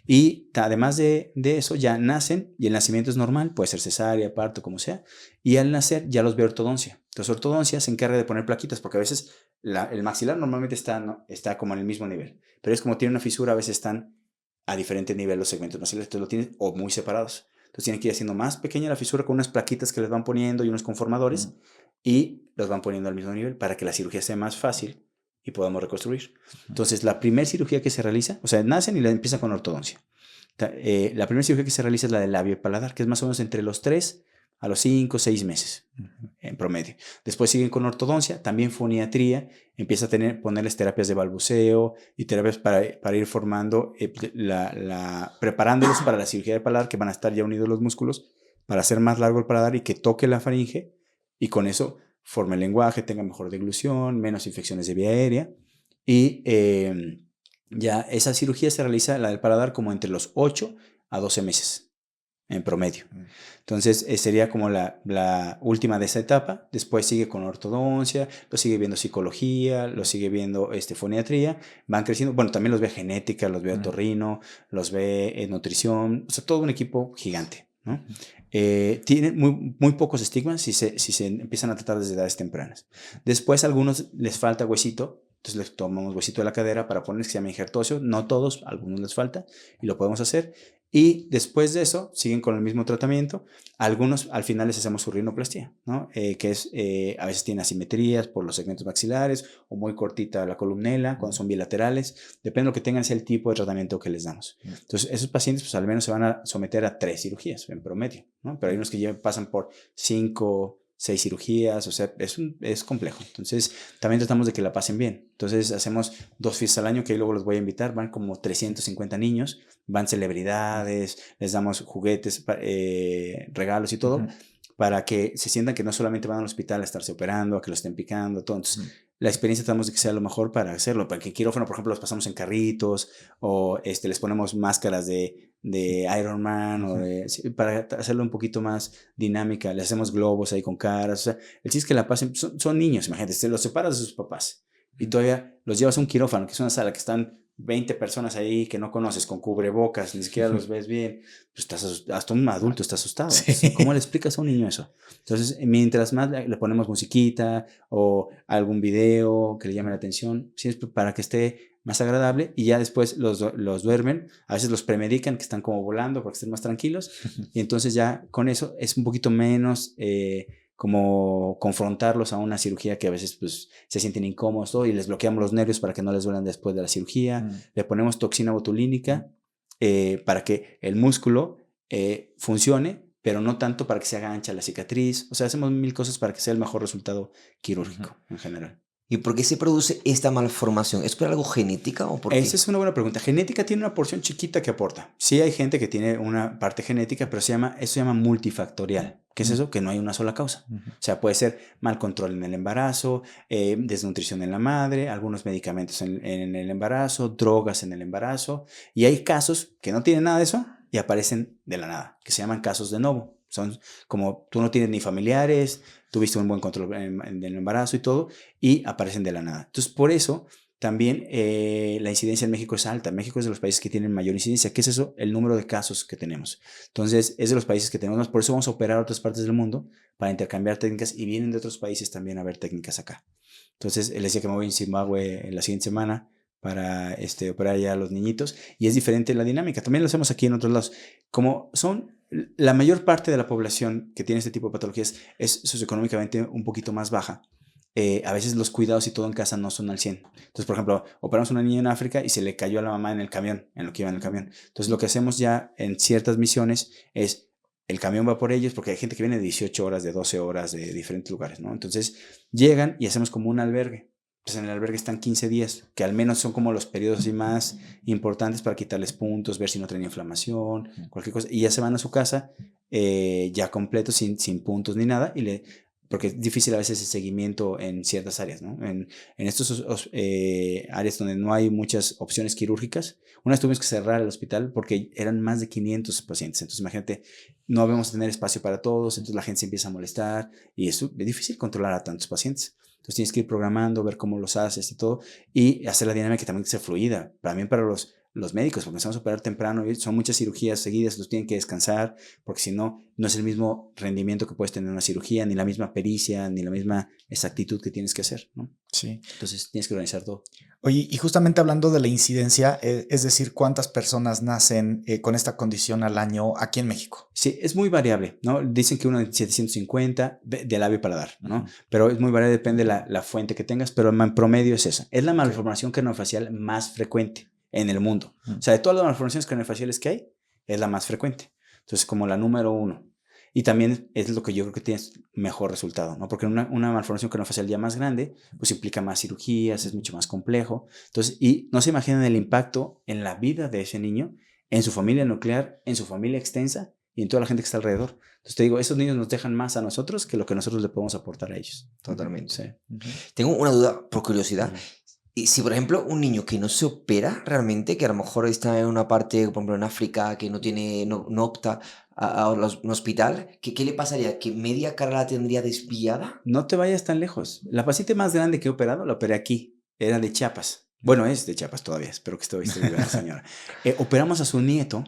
Y además de eso, ya nacen y el nacimiento es normal, puede ser cesárea, parto, como sea. Y al nacer ya los ve ortodoncia. Entonces, ortodoncia se encarga de poner plaquitas, porque a veces el maxilar normalmente está como en el mismo nivel. Pero es como tiene una fisura, a veces están a diferente nivel los segmentos maxilares. Entonces, lo tienen o muy separados. Entonces, tienen que ir haciendo más pequeña la fisura con unas plaquitas que les van poniendo y unos conformadores y los van poniendo al mismo nivel para que la cirugía sea más fácil y podamos reconstruir. Entonces, la primera cirugía que se realiza, o sea, nacen y la empiezan con ortodoncia. La primera cirugía que se realiza es la del labio y paladar, que es más o menos entre los 3 a los 5 o 6 meses en promedio. Después siguen con ortodoncia, también foniatría, empieza a ponerles terapias de balbuceo y terapias para ir formando, preparándolos para la cirugía de paladar, que van a estar ya unidos los músculos, para hacer más largo el paladar y que toque la faringe, y con eso forme el lenguaje, tenga mejor deglución, menos infecciones de vía aérea, y ya esa cirugía se realiza, la del paladar, como entre los 8 a 12 meses en promedio. Entonces sería como la última de esa etapa. Después sigue con ortodoncia, lo sigue viendo psicología, lo sigue viendo foniatría, van creciendo. Bueno, también los ve genética, los ve otorrino, los ve nutrición, o sea, todo un equipo gigante, ¿no? Tienen muy pocos estigmas si se empiezan a tratar desde edades tempranas. Después a algunos les falta huesito, entonces les tomamos huesito de la cadera para poner, que se llama injerto óseo. No todos, a algunos les falta y lo podemos hacer. Y después de eso siguen con el mismo tratamiento. Algunos al final les hacemos su rinoplastia, ¿no? Que es, a veces tiene asimetrías por los segmentos maxilares o muy cortita la columnela cuando son bilaterales. Depende de lo que tengan, es el tipo de tratamiento que les damos. Entonces esos pacientes pues al menos se van a someter a 3 cirugías en promedio, ¿no? Pero hay unos que ya pasan por 5, 6 cirugías, o sea, es complejo. Entonces, también tratamos de que la pasen bien. Entonces, hacemos 2 fiestas al año, que luego los voy a invitar. Van como 350 niños, van celebridades, les damos juguetes, regalos y todo, para que se sientan que no solamente van al hospital a estarse operando, a que lo estén picando, todo. Entonces, la experiencia tratamos de que sea lo mejor para hacerlo. Para que en quirófano, por ejemplo, los pasamos en carritos, o les ponemos máscaras de Iron Man, o para hacerlo un poquito más dinámica. Les hacemos globos ahí con caras. O sea, el chiste es que la pasen. Son niños, imagínate, se los separas de sus papás y todavía los llevas a un quirófano, que es una sala que están 20 personas ahí que no conoces, con cubrebocas, ni siquiera los ves bien, pues hasta un adulto está asustado. Sí. ¿Cómo le explicas a un niño eso? Entonces, mientras más le ponemos musiquita o algún video que le llame la atención, para que esté más agradable, y ya después los duermen, a veces los premedican, que están como volando para que estén más tranquilos, y entonces ya con eso es un poquito menos como confrontarlos a una cirugía que a veces pues se sienten incómodos todo, y les bloqueamos los nervios para que no les duelan después de la cirugía, le ponemos toxina botulínica para que el músculo funcione, pero no tanto para que se haga ancha la cicatriz. O sea, hacemos 1000 cosas para que sea el mejor resultado quirúrgico en general. ¿Y por qué se produce esta malformación? ¿Es por algo genética o por qué? Esa es una buena pregunta. Genética tiene una porción chiquita que aporta. Sí hay gente que tiene una parte genética, pero eso se llama multifactorial. ¿Qué es eso? Que no hay una sola causa. O sea, puede ser mal control en el embarazo, desnutrición en la madre, algunos medicamentos en el embarazo, drogas en el embarazo. Y hay casos que no tienen nada de eso y aparecen de la nada, que se llaman casos de novo. Son como tú no tienes ni familiares, tuviste un buen control en el embarazo y todo, y aparecen de la nada. Entonces, por eso también la incidencia en México es alta. México es de los países que tienen mayor incidencia. ¿Qué es eso? El número de casos que tenemos. Entonces, es de los países que tenemos más. Por eso vamos a operar a otras partes del mundo para intercambiar técnicas, y vienen de otros países también a ver técnicas acá. Entonces, les decía que me voy a Zimbabue en la siguiente semana para operar ya a los niñitos, y es diferente la dinámica. También lo hacemos aquí en otros lados. Como son la mayor parte de la población que tiene este tipo de patologías es socioeconómicamente un poquito más baja, a veces los cuidados y todo en casa no son al 100. Entonces, por ejemplo, operamos a una niña en África y se le cayó a la mamá en el camión, en lo que iba en el camión. Entonces, lo que hacemos ya en ciertas misiones es el camión va por ellos, porque hay gente que viene de 18 horas, de 12 horas, de diferentes lugares, ¿no? Entonces, llegan y hacemos como un albergue. Pues en el albergue están 15 días, que al menos son como los periodos así más importantes para quitarles puntos, ver si no traen inflamación, cualquier cosa. Y ya se van a su casa ya completo, sin puntos ni nada, porque es difícil a veces el seguimiento en ciertas áreas, ¿no? En estos áreas donde no hay muchas opciones quirúrgicas, una vez tuvimos que cerrar el hospital porque eran más de 500 pacientes. Entonces, imagínate, no vamos a tener espacio para todos, entonces la gente se empieza a molestar y es difícil controlar a tantos pacientes. Entonces tienes que ir programando, ver cómo los haces y todo, y hacer la dinámica que también sea fluida. También para los médicos, porque empezamos a operar temprano, y son muchas cirugías seguidas, los tienen que descansar, porque si no, no es el mismo rendimiento que puedes tener en una cirugía, ni la misma pericia, ni la misma exactitud que tienes que hacer, ¿no? Sí. Entonces tienes que organizar todo. Oye, y justamente hablando de la incidencia, es decir, ¿cuántas personas nacen con esta condición al año aquí en México? Sí, es muy variable, ¿no? Dicen que uno de 750 de labio paladar, ¿no? Pero es muy variable, depende de la fuente que tengas, pero en promedio es esa. Es la malformación craneofacial más frecuente en el mundo. O sea, de todas las malformaciones craneofaciales que hay, es la más frecuente. Entonces, como la número 1. Y también es lo que yo creo que tiene mejor resultado, ¿no? Porque una malformación craneofacial ya más grande, pues implica más cirugías, es mucho más complejo. Entonces, y no se imaginan el impacto en la vida de ese niño, en su familia nuclear, en su familia extensa y en toda la gente que está alrededor. Entonces te digo, esos niños nos dejan más a nosotros que lo que nosotros le podemos aportar a ellos. Totalmente. Sí. Tengo una duda por curiosidad. Y si, por ejemplo, un niño que no se opera realmente, que a lo mejor está en una parte, por ejemplo, en África, que no opta a un hospital, ¿qué le pasaría? ¿Que media cara la tendría desviada? No te vayas tan lejos. La paciente más grande que he operado, la operé aquí. Era de Chiapas. Bueno, es de Chiapas todavía. Espero que esté viva la señora. Operamos a su nieto.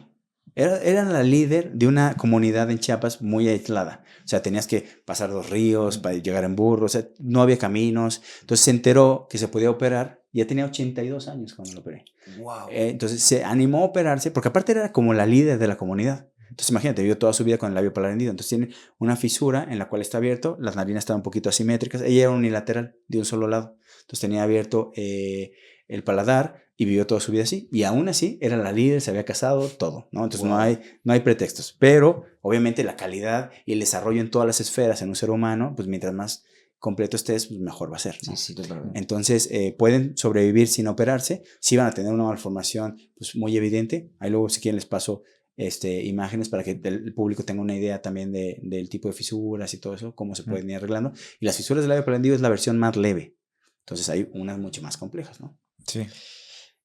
Era la líder de una comunidad en Chiapas muy aislada. O sea, tenías que pasar 2 ríos para llegar en burro. O sea, no había caminos. Entonces se enteró que se podía operar. Ya tenía 82 años cuando lo operé. Wow. Entonces se animó a operarse porque aparte era como la líder de la comunidad. Entonces imagínate, vivió toda su vida con el labio paladar hendido. Entonces tiene una fisura en la cual está abierto. Las narinas estaban un poquito asimétricas. Ella era unilateral, de un solo lado. Entonces tenía abierto el paladar y vivió toda su vida así. Y aún así era la líder, se había casado, todo, ¿no? Entonces no hay pretextos. Pero obviamente la calidad y el desarrollo en todas las esferas en un ser humano, pues mientras más completo estés, pues mejor va a ser, ¿no? Sí, totalmente. Entonces pueden sobrevivir sin operarse. Sí van a tener una malformación pues, muy evidente. Ahí luego si quieren les paso imágenes para que el público tenga una idea también del tipo de fisuras y todo eso, cómo se pueden ir arreglando. Y las fisuras del labio paladar hendido es la versión más leve. Entonces hay unas mucho más complejas, ¿no? Sí.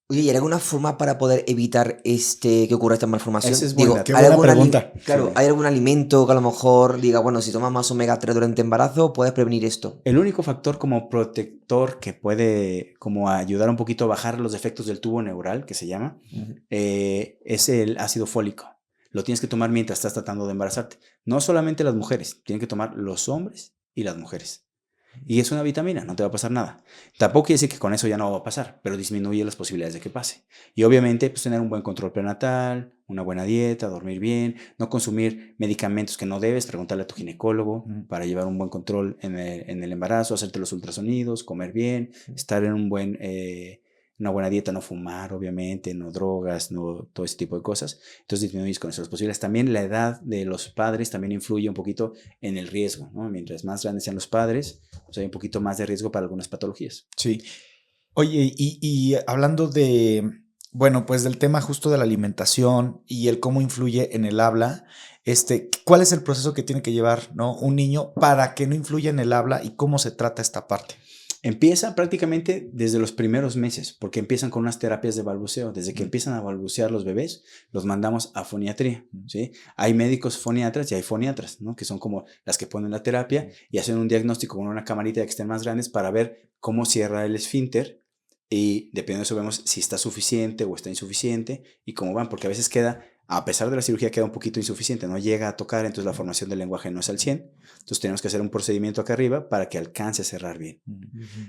Oye, ¿y hay alguna forma para poder evitar que ocurra esta malformación? Esa es buena. Qué buena pregunta. Claro, Sí. ¿hay algún alimento que a lo mejor diga, bueno, si tomas más omega 3 durante embarazo, puedes prevenir esto? El único factor como protector que puede como ayudar un poquito a bajar los efectos del tubo neural, que se llama, es el ácido fólico. Lo tienes que tomar mientras estás tratando de embarazarte. No solamente las mujeres, tienen que tomar los hombres y las mujeres. Y es una vitamina, no te va a pasar nada. Tampoco quiere decir que con eso ya no va a pasar, pero disminuye las posibilidades de que pase. Y obviamente, pues tener un buen control prenatal, una buena dieta, dormir bien, no consumir medicamentos que no debes, preguntarle a tu ginecólogo para llevar un buen control en el embarazo, hacerte los ultrasonidos, comer bien, estar en una buena dieta, no fumar, obviamente, no drogas, no todo ese tipo de cosas. Entonces disminuyes con eso las posibilidades. También la edad de los padres también influye un poquito en el riesgo, ¿no? Mientras más grandes sean los padres, pues hay un poquito más de riesgo para algunas patologías. Sí. Oye, y hablando de, bueno, pues del tema justo de la alimentación y el cómo influye en el habla, ¿cuál es el proceso que tiene que llevar, ¿no? un niño para que no influya en el habla y cómo se trata esta parte? Empieza prácticamente desde los primeros meses, porque empiezan con unas terapias de balbuceo. Desde que empiezan a balbucear los bebés, los mandamos a foniatría, ¿sí? Hay médicos foniatras y hay foniatras, ¿no? Que son como las que ponen la terapia y hacen un diagnóstico con una camarita de que estén más grandes para ver cómo cierra el esfínter y dependiendo de eso vemos si está suficiente o está insuficiente y cómo van, porque a veces queda, a pesar de la cirugía, queda un poquito insuficiente, no llega a tocar, entonces la formación del lenguaje no es al 100. Entonces tenemos que hacer un procedimiento acá arriba para que alcance a cerrar bien.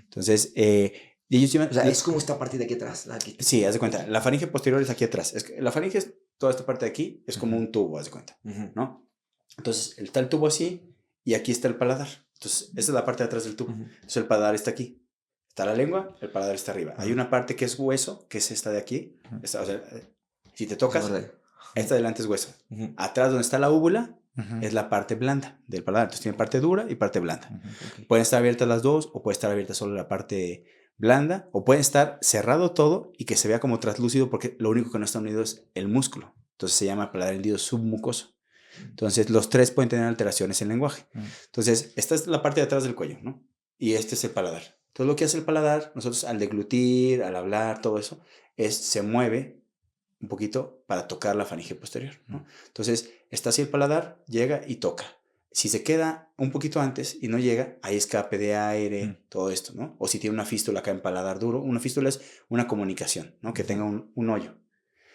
Entonces, ellos llevan... O sea, es como esta parte de aquí atrás. Aquí. Sí, haz de cuenta. La faringe posterior es aquí atrás. La faringe es toda esta parte de aquí, es como un tubo, haz de cuenta, ¿no? Entonces, está el tubo así y aquí está el paladar. Entonces, esa es la parte de atrás del tubo. Entonces, el paladar está aquí. Está la lengua, el paladar está arriba. Hay una parte que es hueso, que es esta de aquí. Esta, o sea, si te tocas, esta delante es hueso. Atrás donde está la úvula, es la parte blanda del paladar. Entonces tiene parte dura y parte blanda. Pueden estar abiertas las dos o puede estar abierta solo la parte blanda o puede estar cerrado todo y que se vea como translúcido porque lo único que no está unido es el músculo. Entonces se llama paladar hendido submucoso. Entonces los tres pueden tener alteraciones en el lenguaje. Entonces esta es la parte de atrás del cuello, ¿no? Y este es el paladar. Entonces lo que hace el paladar, nosotros al deglutir, al hablar, todo eso, se mueve un poquito para tocar la faringe posterior, ¿no? Entonces, está así el paladar, llega y toca. Si se queda un poquito antes y no llega, hay escape de aire, todo esto, ¿no? O si tiene una fístula acá en paladar duro, una fístula es una comunicación, ¿no? Que tenga un hoyo.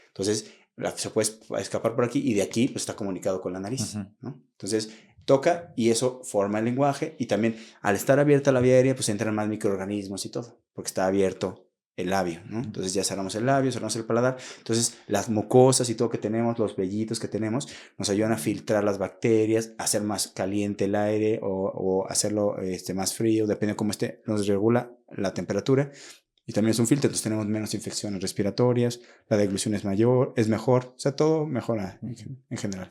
Entonces, se puede escapar por aquí y de aquí pues está comunicado con la nariz, ¿no? Entonces, toca y eso forma el lenguaje y también al estar abierta la vía aérea pues entran más microorganismos y todo, porque está abierto el labio, ¿no? Entonces ya cerramos el labio, cerramos el paladar. Entonces las mucosas y todo que tenemos, los vellitos que tenemos, nos ayudan a filtrar las bacterias, a hacer más caliente el aire o hacerlo más frío, depende de cómo esté, nos regula la temperatura. Y también es un filtro, entonces tenemos menos infecciones respiratorias, la deglución es mejor, o sea, todo mejora en general.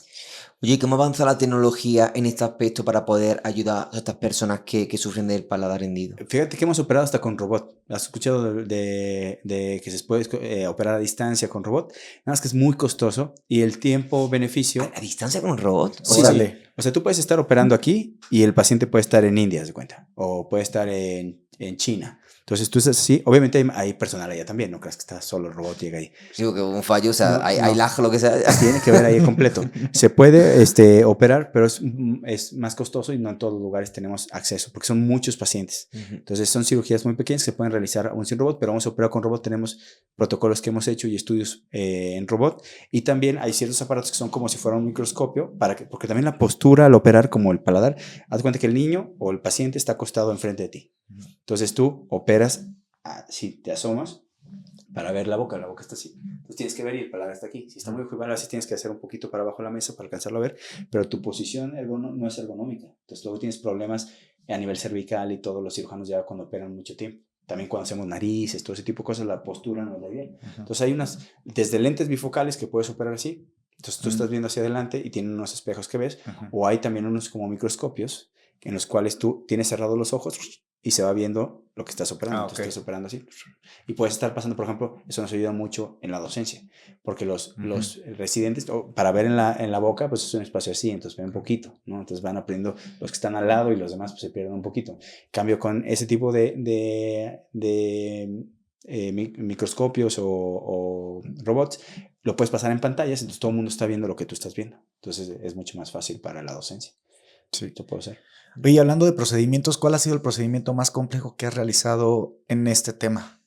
Oye, ¿cómo avanza la tecnología en este aspecto para poder ayudar a estas personas que sufren del paladar hendido? Fíjate que hemos operado hasta con robot. ¿Has escuchado de que se puede operar a distancia con robot? Nada más que es muy costoso y el tiempo-beneficio... ¿A distancia con un robot? Sí, sí. O sea, tú puedes estar operando aquí y el paciente puede estar en India, ¿se cuenta? O puede estar en China. Entonces tú estás así, obviamente hay personal allá también, no creas que está solo el robot, llega ahí. Digo que un fallo, o sea, No, hay lag, lo que sea. Tiene que ver ahí completo. Se puede operar, pero es más costoso y no en todos los lugares tenemos acceso, porque son muchos pacientes. Entonces son cirugías muy pequeñas que se pueden realizar aún sin robot, pero vamos a operar con robot. Tenemos protocolos que hemos hecho y estudios en robot. Y también hay ciertos aparatos que son como si fuera un microscopio, porque también la postura al operar, como el paladar, haz cuenta que el niño o el paciente está acostado enfrente de ti. Entonces tú operas, si te asomas para ver la boca está así. Entonces tienes que ver y el paladar está aquí. Si está muy ojibal, así tienes que hacer un poquito para abajo de la mesa para alcanzarlo a ver, pero tu posición no es ergonómica. Entonces luego tienes problemas a nivel cervical y todos los cirujanos ya cuando operan mucho tiempo. También cuando hacemos narices, todo ese tipo de cosas, la postura no es la ideal. Entonces hay desde lentes bifocales que puedes operar así. Entonces tú estás viendo hacia adelante y tienen unos espejos que ves, o hay también unos como microscopios en los cuales tú tienes cerrados los ojos y se va viendo lo que estás operando. Entonces estás operando así. Y puedes estar pasando, por ejemplo, eso nos ayuda mucho en la docencia, porque los residentes, para ver en la boca, pues es un espacio así, entonces ven un poquito, ¿no? Entonces van aprendiendo los que están al lado y los demás pues se pierden un poquito. En cambio, con ese tipo de microscopios o robots, lo puedes pasar en pantallas, entonces todo el mundo está viendo lo que tú estás viendo. Entonces es mucho más fácil para la docencia. Sí, lo puedo hacer. Oye, hablando de procedimientos, ¿cuál ha sido el procedimiento más complejo que has realizado en este tema?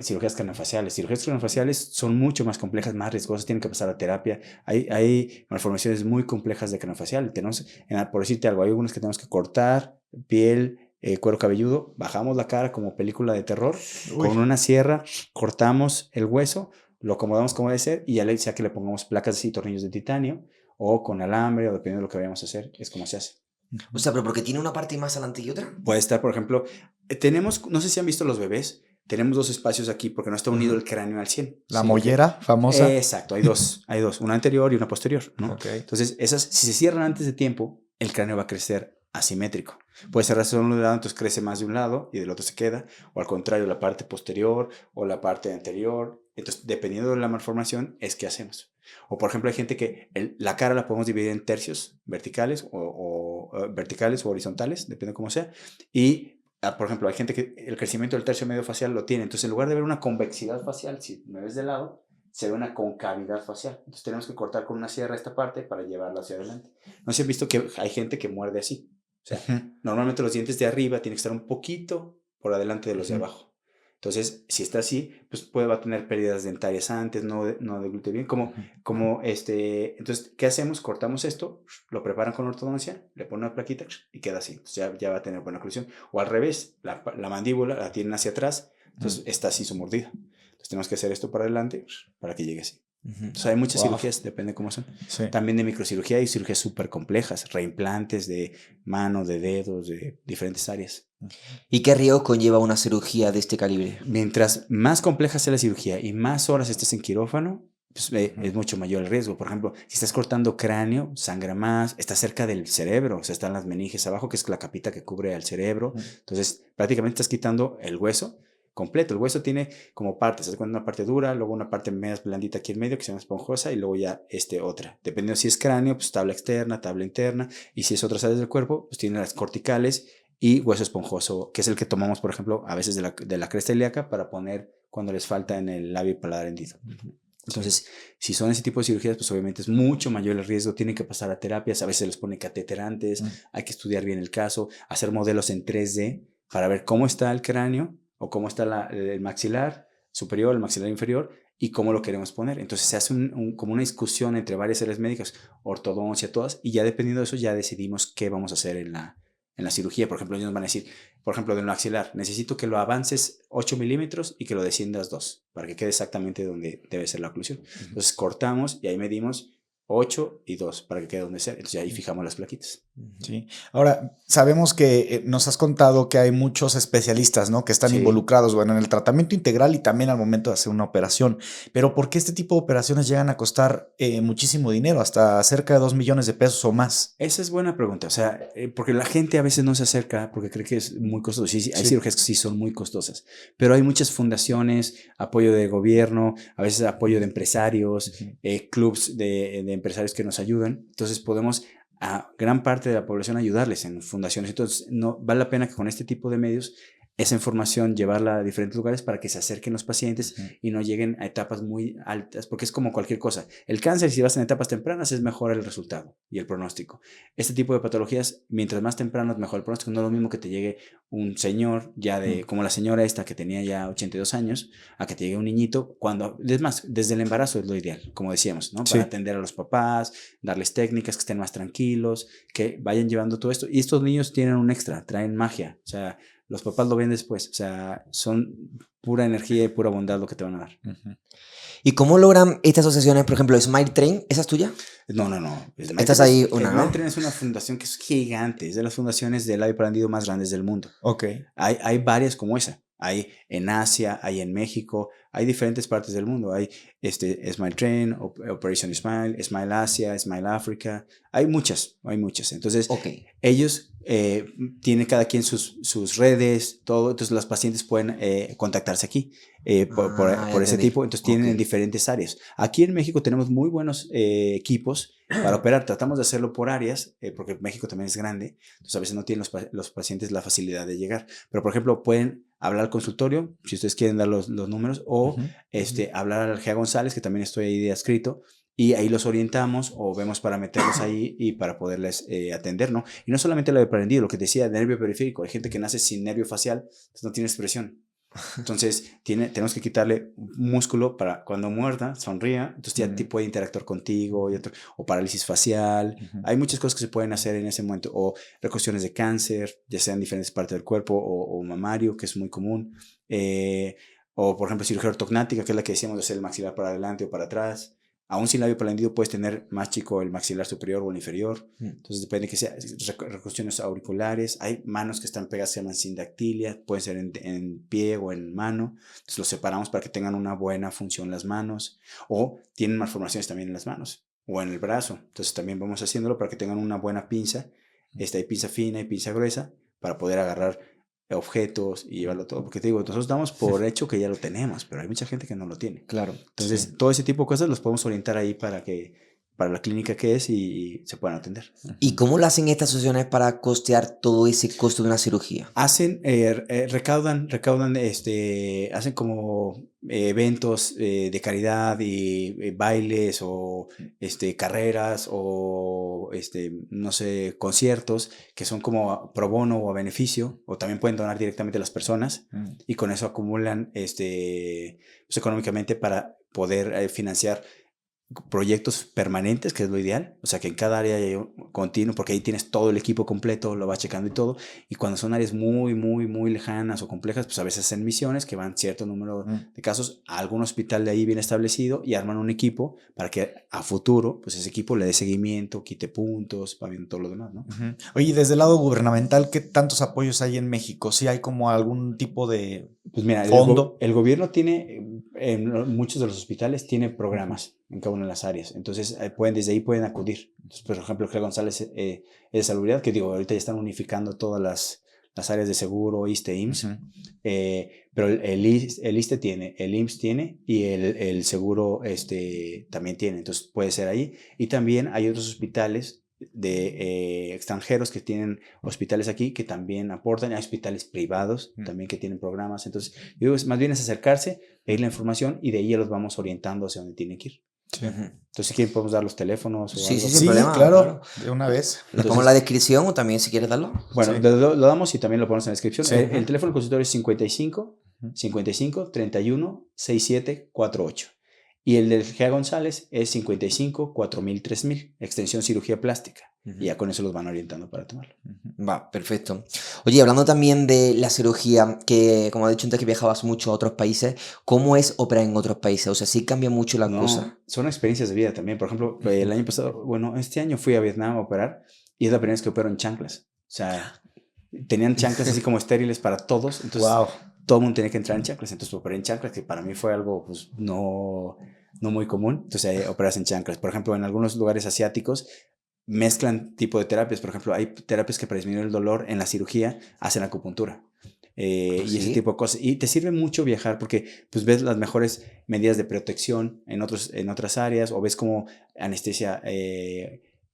Cirugías craneofaciales. Cirugías craneofaciales son mucho más complejas, más riesgosas, tienen que pasar a terapia. Hay malformaciones muy complejas de craneofacial. Por decirte algo, hay algunas que tenemos que cortar, piel, cuero cabelludo, bajamos la cara como película de terror, Uy. con una sierra cortamos el hueso, lo acomodamos como debe ser y ya sea que le pongamos placas y tornillos de titanio o con alambre o dependiendo de lo que vayamos a hacer, es como se hace. O sea, pero porque tiene una parte más adelante que otra. Puede estar, por ejemplo, tenemos, no sé si han visto los bebés, tenemos 2 espacios aquí porque no está unido el cráneo al 100. La mollera famosa. Exacto, hay dos, una anterior y una posterior, ¿no? Ok. Entonces, esas, si se cierran antes de tiempo, el cráneo va a crecer asimétrico. Puede cerrarse solo de un lado, entonces crece más de un lado y del otro se queda, o al contrario, la parte posterior o la parte anterior. Entonces, dependiendo de la malformación, es que hacemos. O, por ejemplo, hay gente que la cara la podemos dividir en tercios verticales o verticales o horizontales, depende de cómo sea, y por ejemplo, hay gente que el crecimiento del tercio medio facial lo tiene. Entonces, en lugar de ver una convexidad facial, si me ves de lado, se ve una concavidad facial. Entonces, tenemos que cortar con una sierra esta parte para llevarla hacia adelante. No sé si han visto que hay gente que muerde así. O sea, normalmente los dientes de arriba tienen que estar un poquito por adelante de los de abajo. Entonces, si está así, pues va a tener pérdidas dentarias antes, no degluye bien. Entonces, ¿qué hacemos? Cortamos esto, lo preparan con ortodoncia, le ponen una plaquita y queda así. Entonces, ya va a tener buena oclusión. O al revés, la mandíbula la tienen hacia atrás, entonces está así su mordida. Entonces, tenemos que hacer esto para adelante para que llegue así. Entonces, hay muchas cirugías, depende cómo son. Sí. También de microcirugía hay cirugías súper complejas, reimplantes de mano, de dedos, de diferentes áreas. ¿Y qué riesgo conlleva una cirugía de este calibre? Mientras más compleja sea la cirugía y más horas estés en quirófano, pues, es mucho mayor el riesgo. Por ejemplo, si estás cortando cráneo, sangra más, está cerca del cerebro, o sea, están las meninges abajo, que es la capita que cubre al cerebro. Entonces, prácticamente estás quitando el hueso completo. El hueso tiene como partes, ¿sabes? Una parte dura, luego una parte más blandita aquí en medio que se llama esponjosa y luego ya otra. Dependiendo si es cráneo, pues tabla externa, tabla interna, y si es otras áreas del cuerpo, pues tiene las corticales y hueso esponjoso, que es el que tomamos, por ejemplo, a veces de la cresta ilíaca para poner cuando les falta en el labio y paladar hendido. Entonces, si son ese tipo de cirugías, pues obviamente es mucho mayor el riesgo, tienen que pasar a terapias, a veces se les pone catéter antes, hay que estudiar bien el caso, hacer modelos en 3D para ver cómo está el cráneo o cómo está el maxilar superior, el maxilar inferior y cómo lo queremos poner. Entonces se hace como una discusión entre varias áreas médicas, ortodoncia, todas, y ya dependiendo de eso ya decidimos qué vamos a hacer en la cirugía. Por ejemplo, ellos nos van a decir, por ejemplo, del maxilar, necesito que lo avances 8 milímetros y que lo desciendas 2, para que quede exactamente donde debe ser la oclusión. Entonces cortamos y ahí medimos 8 y 2 para que quede donde sea. Entonces ahí fijamos las plaquitas. Sí. Ahora, sabemos que nos has contado que hay muchos especialistas, ¿no? Que están involucrados, bueno, en el tratamiento integral y también al momento de hacer una operación. Pero ¿por qué este tipo de operaciones llegan a costar muchísimo dinero, hasta cerca de 2 millones de pesos o más? Esa es buena pregunta. O sea, porque la gente a veces no se acerca porque cree que es muy costoso. Sí, hay cirugías que sí son muy costosas, pero hay muchas fundaciones, apoyo de gobierno, a veces apoyo de empresarios, clubs de empresarios que nos ayudan. Entonces podemos a gran parte de la población ayudarles en fundaciones. Entonces, no vale la pena que con este tipo de medios esa información llevarla a diferentes lugares para que se acerquen los pacientes y no lleguen a etapas muy altas, porque es como cualquier cosa. El cáncer, si vas en etapas tempranas, es mejor el resultado y el pronóstico. Este tipo de patologías, mientras más temprano es mejor el pronóstico. No es lo mismo que te llegue un señor ya como la señora esta que tenía ya 82 años, a que te llegue un niñito, es más, desde el embarazo es lo ideal, como decíamos, ¿no? Para atender a los papás, darles técnicas, que estén más tranquilos, que vayan llevando todo esto. Y estos niños tienen un extra, traen magia, o sea, los papás lo ven después, o sea, son pura energía y pura bondad lo que te van a dar. ¿Y cómo logran estas asociaciones, por ejemplo, Smile Train? ¿Esa es tuya? No. Estás ahí una, ¿no? Smile Train es una fundación que es gigante, es de las fundaciones de labio parandido más grandes del mundo. Ok. Hay varias como esa. Hay en Asia, hay en México, hay diferentes partes del mundo. Hay Smile Train, Operation Smile, Smile Asia, Smile Africa. Hay muchas. Entonces, ellos tienen cada quien sus redes, todo. Entonces, los pacientes pueden contactarse aquí por ese tipo. Entonces, tienen en diferentes áreas. Aquí en México tenemos muy buenos equipos para operar. Tratamos de hacerlo por áreas, porque México también es grande. Entonces, a veces no tienen los pacientes la facilidad de llegar. Pero, por ejemplo, pueden hablar al consultorio, si ustedes quieren dar los números, o hablar al Gea González, que también estoy ahí de adscrito, y ahí los orientamos o vemos para meterlos ahí y para poderles atender, ¿no? Y no solamente el labio parandido, lo que te decía, nervio periférico. Hay gente que nace sin nervio facial, entonces no tiene expresión. Entonces, tenemos que quitarle músculo para cuando muerda, sonría, entonces ya puede interactuar contigo, o parálisis facial. Hay muchas cosas que se pueden hacer en ese momento, o reconstrucciones de cáncer, ya sea en diferentes partes del cuerpo, o mamario, que es muy común. O, por ejemplo, cirugía ortognática, que es la que decíamos de hacer el maxilar para adelante o para atrás. Aún sin labio palandido puedes tener más chico el maxilar superior o el inferior. Entonces depende que sea reconstrucciones auriculares. Hay manos que están pegadas, se llaman sindactilia. Pueden ser en pie o en mano. Entonces los separamos para que tengan una buena función las manos. O tienen malformaciones también en las manos o en el brazo. Entonces también vamos haciéndolo para que tengan una buena pinza. Hay pinza fina y pinza gruesa para poder agarrar objetos y llevarlo todo, porque te digo, nosotros damos por hecho que ya lo tenemos, pero hay mucha gente que no lo tiene. Claro. Entonces, todo ese tipo de cosas los podemos orientar ahí para la clínica que es y se puedan atender. ¿Y cómo lo hacen estas asociaciones para costear todo ese costo de una cirugía? Hacen, recaudan, hacen como eventos de caridad y bailes o carreras o no sé, conciertos que son como pro bono o a beneficio, o también pueden donar directamente a las personas y con eso acumulan pues, económicamente para poder financiar proyectos permanentes, que es lo ideal, o sea que en cada área hay un continuo, porque ahí tienes todo el equipo completo, lo vas checando y todo, y cuando son áreas muy, muy, muy lejanas o complejas, pues a veces hacen misiones que van cierto número de casos a algún hospital de ahí bien establecido y arman un equipo para que a futuro, pues ese equipo le dé seguimiento, quite puntos, va viendo todo lo demás, ¿no? Oye, desde el lado gubernamental, ¿qué tantos apoyos hay en México? ¿Sí hay como algún tipo de pues mira, fondo? El gobierno tiene, en muchos de los hospitales tiene programas en cada una de las áreas. Entonces, desde ahí pueden acudir. Entonces, por ejemplo, G. González es de salubridad, que digo, ahorita ya están unificando todas las áreas de seguro, ISSSTE, IMSS. Pero el ISSSTE tiene, el IMSS tiene y el seguro también tiene. Entonces, puede ser ahí. Y también hay otros hospitales de extranjeros que tienen hospitales aquí que también aportan, hay hospitales privados también que tienen programas. Entonces, yo digo, más bien es acercarse, pedir la información y de ahí ya los vamos orientando hacia donde tienen que ir. Sí. Entonces, si quieren, podemos dar los teléfonos. O Sí, algo. sí, sin problema. Claro, de una vez. Lo pongo en la descripción o también si quieres darlo. Bueno, lo damos y también lo ponemos en la descripción. Sí. El teléfono del consultorio es 55 31 67 48. Y el del G. González es 55 4000 3000, extensión cirugía plástica. Y ya con eso los van orientando para tomarlo. Va, perfecto. Oye, hablando también de la cirugía, que como has dicho antes que viajabas mucho a otros países, ¿cómo es operar en otros países? O sea, ¿sí cambia mucho la cosa? Son experiencias de vida también. Por ejemplo, el año pasado, este año fui a Vietnam a operar y es la primera vez que opero en chanclas. O sea, tenían chanclas así como estériles para todos. Entonces, todo el mundo tenía que entrar en chanclas. Entonces, operé en chanclas, que para mí fue algo, pues, no muy común. Entonces, operas en chanclas. Por ejemplo, en algunos lugares asiáticos mezclan tipo de terapias. Por ejemplo, hay terapias que para disminuir el dolor en la cirugía hacen acupuntura. Y ese tipo de cosas. Y te sirve mucho viajar porque pues ves las mejores medidas de protección en otras áreas o ves cómo anestesia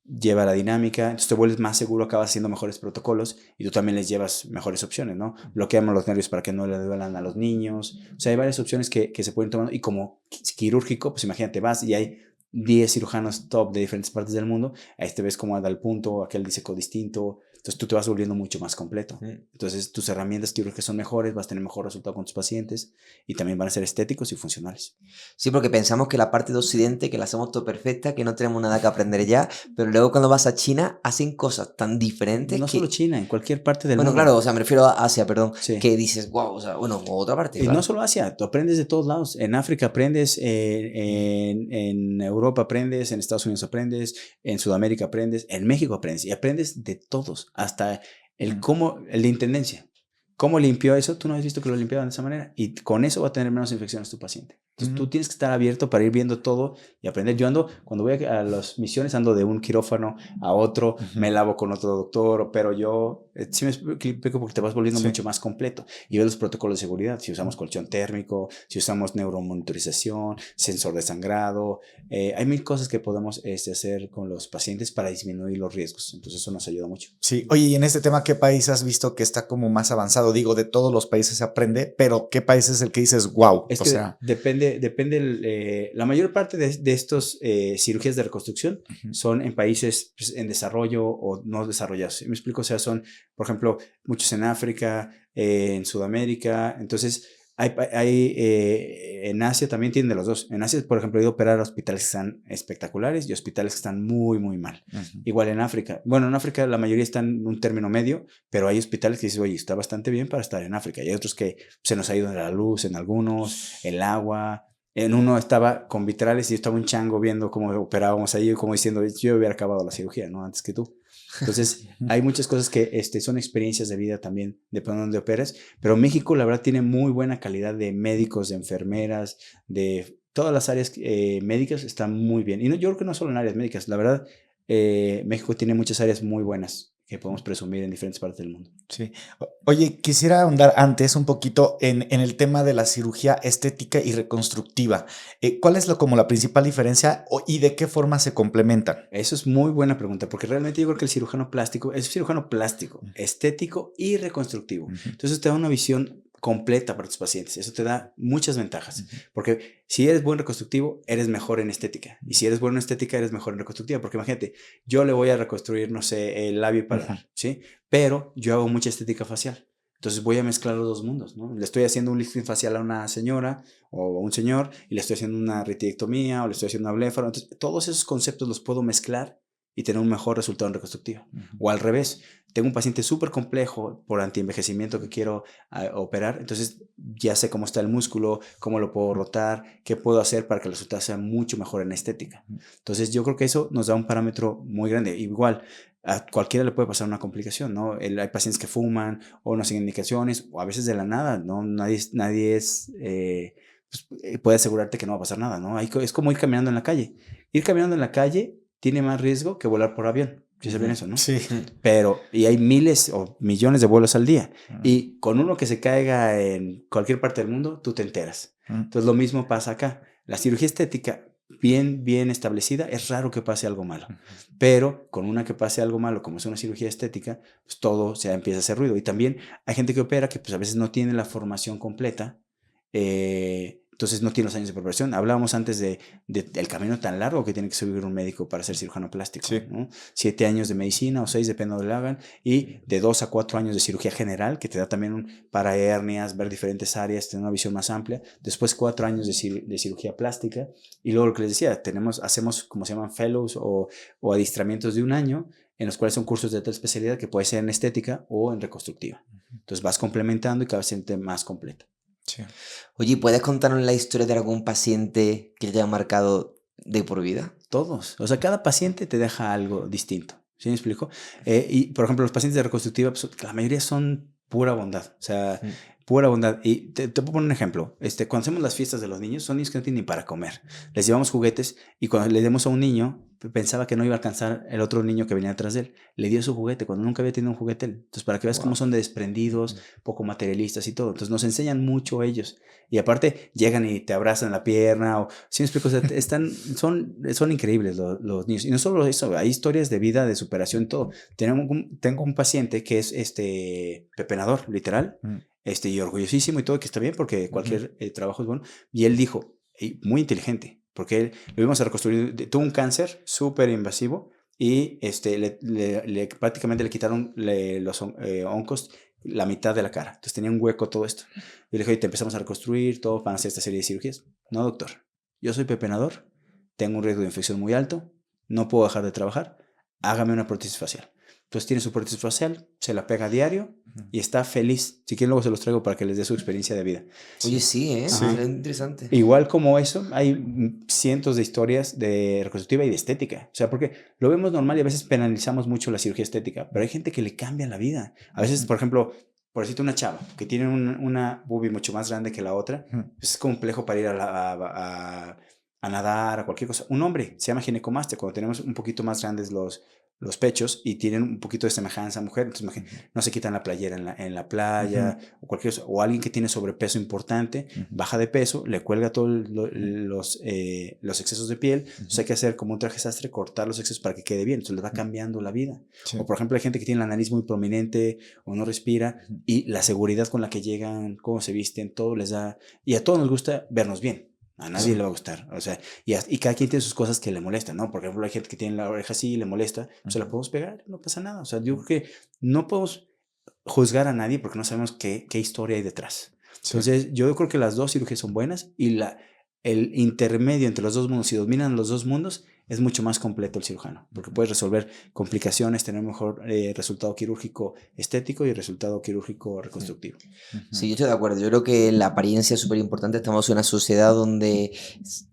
lleva la dinámica. Entonces te vuelves más seguro, acabas haciendo mejores protocolos y tú también les llevas mejores opciones, ¿no? Bloqueamos los nervios para que no le duelan a los niños. O sea, hay varias opciones que se pueden tomar. Y como quirúrgico, pues imagínate, vas y hay 10 cirujanos top de diferentes partes del mundo, ahí te ves cómo da el punto, aquel diseco distinto, entonces tú te vas volviendo mucho más completo. Entonces tus herramientas quirúrgicas son mejores, vas a tener mejor resultado con tus pacientes y también van a ser estéticos y funcionales. Sí, porque pensamos que la parte de Occidente, que la hacemos todo perfecta, que no tenemos nada que aprender ya, pero luego cuando vas a China hacen cosas tan diferentes. No solo China, en cualquier parte del mundo. mundo. Bueno, claro, o sea, me refiero a Asia, perdón, sí. Que dices, wow, o sea, bueno, otra parte. Y claro. No solo Asia, tú aprendes de todos lados. En África aprendes, en Europa aprendes, en Estados Unidos aprendes, en Sudamérica aprendes, en México aprendes y aprendes de todos, hasta el de intendencia. ¿Cómo limpió eso? Tú no has visto que lo limpiaban de esa manera y con eso va a tener menos infecciones tu paciente. Entonces tú tienes que estar abierto para ir viendo todo y aprender. Yo ando, cuando voy a las misiones, ando de un quirófano a otro, me lavo con otro doctor, pero yo, sí me explico porque te vas volviendo mucho más completo y ves los protocolos de seguridad. Si usamos colchón térmico, si usamos neuromonitorización, sensor de sangrado, hay mil cosas que podemos hacer con los pacientes para disminuir los riesgos. Entonces eso nos ayuda mucho. Sí, oye, y en este tema, ¿qué país has visto que está como más avanzado? Digo, de todos los países se aprende, pero ¿qué país es el que dices, wow? Es que depende la mayor parte de estos cirugías de reconstrucción son en países pues, en desarrollo o no desarrollados. ¿Me explico? O sea, son, por ejemplo, muchos en África, en Sudamérica. Entonces, En Asia también tienen de los dos. En Asia, por ejemplo, he ido a operar a hospitales que están espectaculares y hospitales que están muy, muy mal. Igual en África. Bueno, en África la mayoría están en un término medio, pero hay hospitales que dices, oye, está bastante bien para estar en África. Y hay otros que se nos ha ido de la luz en algunos, el agua. En uno estaba con vitrales y yo estaba un chango viendo cómo operábamos ahí, como diciendo, yo hubiera acabado la cirugía, ¿no? Antes que tú. Entonces, hay muchas cosas que son experiencias de vida también, dependiendo de dónde operes, pero México, la verdad, tiene muy buena calidad de médicos, de enfermeras, de todas las áreas médicas están muy bien. Y no, yo creo que no solo en áreas médicas, la verdad, México tiene muchas áreas muy buenas que podemos presumir en diferentes partes del mundo. Sí. Oye, quisiera ahondar antes un poquito en el tema de la cirugía estética y reconstructiva. ¿Cuál es como la principal diferencia y de qué forma se complementan? Eso es muy buena pregunta, porque realmente yo creo que el cirujano plástico es cirujano plástico, estético y reconstructivo. Entonces te da una visión completa para tus pacientes. Eso te da muchas ventajas, porque si eres buen reconstructivo, eres mejor en estética. Y si eres bueno en estética, eres mejor en reconstructiva. Porque imagínate, yo le voy a reconstruir, no sé, el labio y paladar, ¿sí? Pero yo hago mucha estética facial. Entonces voy a mezclar los dos mundos, ¿no? Le estoy haciendo un lifting facial a una señora o a un señor y le estoy haciendo una retiectomía o le estoy haciendo una bléfaro. Entonces todos esos conceptos los puedo mezclar y tener un mejor resultado en reconstructiva. O al revés, tengo un paciente súper complejo por antienvejecimiento que quiero operar, entonces ya sé cómo está el músculo, cómo lo puedo rotar, qué puedo hacer para que el resultado sea mucho mejor en estética. Entonces yo creo que eso nos da un parámetro muy grande. Igual, a cualquiera le puede pasar una complicación, ¿no? Hay pacientes que fuman o no siguen indicaciones, o a veces de la nada, ¿no? Nadie es... puede asegurarte que no va a pasar nada, ¿no? Es como ir caminando en la calle. Ir caminando en la calle tiene más riesgo que volar por avión. ¿Sí saben eso, no? Sí. Pero, y hay miles o millones de vuelos al día. Y con uno que se caiga en cualquier parte del mundo, tú te enteras. Entonces, lo mismo pasa acá. La cirugía estética, bien establecida, es raro que pase algo malo. Pero con una que pase algo malo, como es una cirugía estética, pues todo se empieza a hacer ruido. Y también hay gente que opera que pues a veces no tiene la formación completa. Entonces no tiene los años de preparación. Hablábamos antes del camino tan largo que tiene que subir un médico para ser cirujano plástico. Sí. ¿no? 7 años de medicina o 6, depende de lo que hagan, y de 2 a 4 años de cirugía general, que te da también para hernias, ver diferentes áreas, tener una visión más amplia. Después 4 años de cirugía plástica. Y luego lo que les decía, hacemos como se llaman fellows o adiestramientos de 1 año, en los cuales son cursos de alta especialidad que puede ser en estética o en reconstructiva. Entonces vas complementando y cada vez se siente más completo. Sí. Oye, ¿puedes contarnos la historia de algún paciente que te haya marcado de por vida? Todos. O sea, cada paciente te deja algo distinto. ¿Sí me explico? Y, por ejemplo, los pacientes de reconstructiva, pues, la mayoría son pura bondad. O sea, pura bondad. Y te puedo poner un ejemplo. Cuando hacemos las fiestas de los niños, son niños que no tienen ni para comer. Les llevamos juguetes y cuando le demos a un niño, pensaba que no iba a alcanzar el otro niño que venía atrás de él. Le dio su juguete cuando nunca había tenido un juguete él. Entonces, para que veas cómo son de desprendidos, poco materialistas y todo. Entonces, nos enseñan mucho ellos. Y aparte, llegan y te abrazan la pierna. O, ¿sí me explico? O sea, son increíbles los niños. Y no solo eso, hay historias de vida, de superación y todo. Tengo un paciente que es pepenador, literal. Y orgullosísimo y todo, que está bien porque cualquier trabajo es bueno. Y él dijo, muy inteligente, porque él lo íbamos a reconstruir, tuvo un cáncer súper invasivo y prácticamente le quitaron los oncos la mitad de la cara. Entonces tenía un hueco todo esto. Y le dije, oye, te empezamos a reconstruir todo para hacer esta serie de cirugías. No, doctor, yo soy pepenador, tengo un riesgo de infección muy alto, no puedo dejar de trabajar, hágame una prótesis facial. Entonces tiene su prótesis facial, se la pega a diario y está feliz. Si quieren luego se los traigo para que les dé su experiencia de vida. Oye, sí, ¿eh? Sí. Es interesante. Igual como eso, hay cientos de historias de reconstructiva y de estética. O sea, porque lo vemos normal y a veces penalizamos mucho la cirugía estética, pero hay gente que le cambia la vida. A veces, por ejemplo, por decirte una chava que tiene una boobie mucho más grande que la otra, pues es complejo para ir a nadar, a cualquier cosa. Un hombre se llama ginecomastia, cuando tenemos un poquito más grandes los pechos y tienen un poquito de semejanza a mujer, entonces no se quitan la playera en la playa o cualquier cosa, o alguien que tiene sobrepeso importante, baja de peso, le cuelga todos los excesos de piel, entonces hay que hacer como un traje sastre, cortar los excesos para que quede bien, entonces le va cambiando la vida. O por ejemplo hay gente que tiene la nariz muy prominente o no respira y la seguridad con la que llegan, cómo se visten, todo les da, y a todos nos gusta vernos bien. A nadie le va a gustar, o sea, y cada quien tiene sus cosas que le molestan, ¿no? Por ejemplo, hay gente que tiene la oreja así y le molesta, se la podemos pegar, no pasa nada. O sea, yo creo que no podemos juzgar a nadie porque no sabemos qué historia hay detrás. Entonces, yo creo que las dos cirugías son buenas y el intermedio entre los dos mundos, si dominan los dos mundos, es mucho más completo el cirujano, porque puedes resolver complicaciones, tener mejor resultado quirúrgico estético y resultado quirúrgico reconstructivo. Sí, yo estoy de acuerdo. Yo creo que la apariencia es súper importante. Estamos en una sociedad donde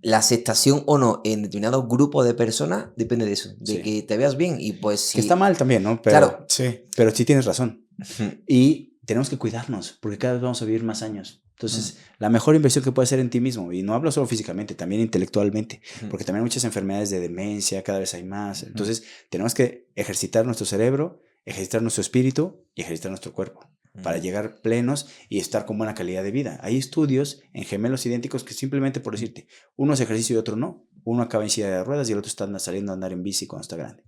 la aceptación o no en determinado grupo de personas depende de eso, de Sí. que te veas bien y pues Que sí. está mal también, ¿no? Claro. Pero sí tienes razón. Ujú. Y tenemos que cuidarnos, porque cada vez vamos a vivir más años. Entonces, la mejor inversión que puedes hacer en ti mismo, y no hablo solo físicamente, también intelectualmente, porque también hay muchas enfermedades de demencia, cada vez hay más. Entonces, tenemos que ejercitar nuestro cerebro, ejercitar nuestro espíritu y ejercitar nuestro cuerpo para llegar plenos y estar con buena calidad de vida. Hay estudios en gemelos idénticos que simplemente por decirte, uno hace ejercicio y otro no. Uno acaba en silla de ruedas y el otro está saliendo a andar en bici cuando está grande.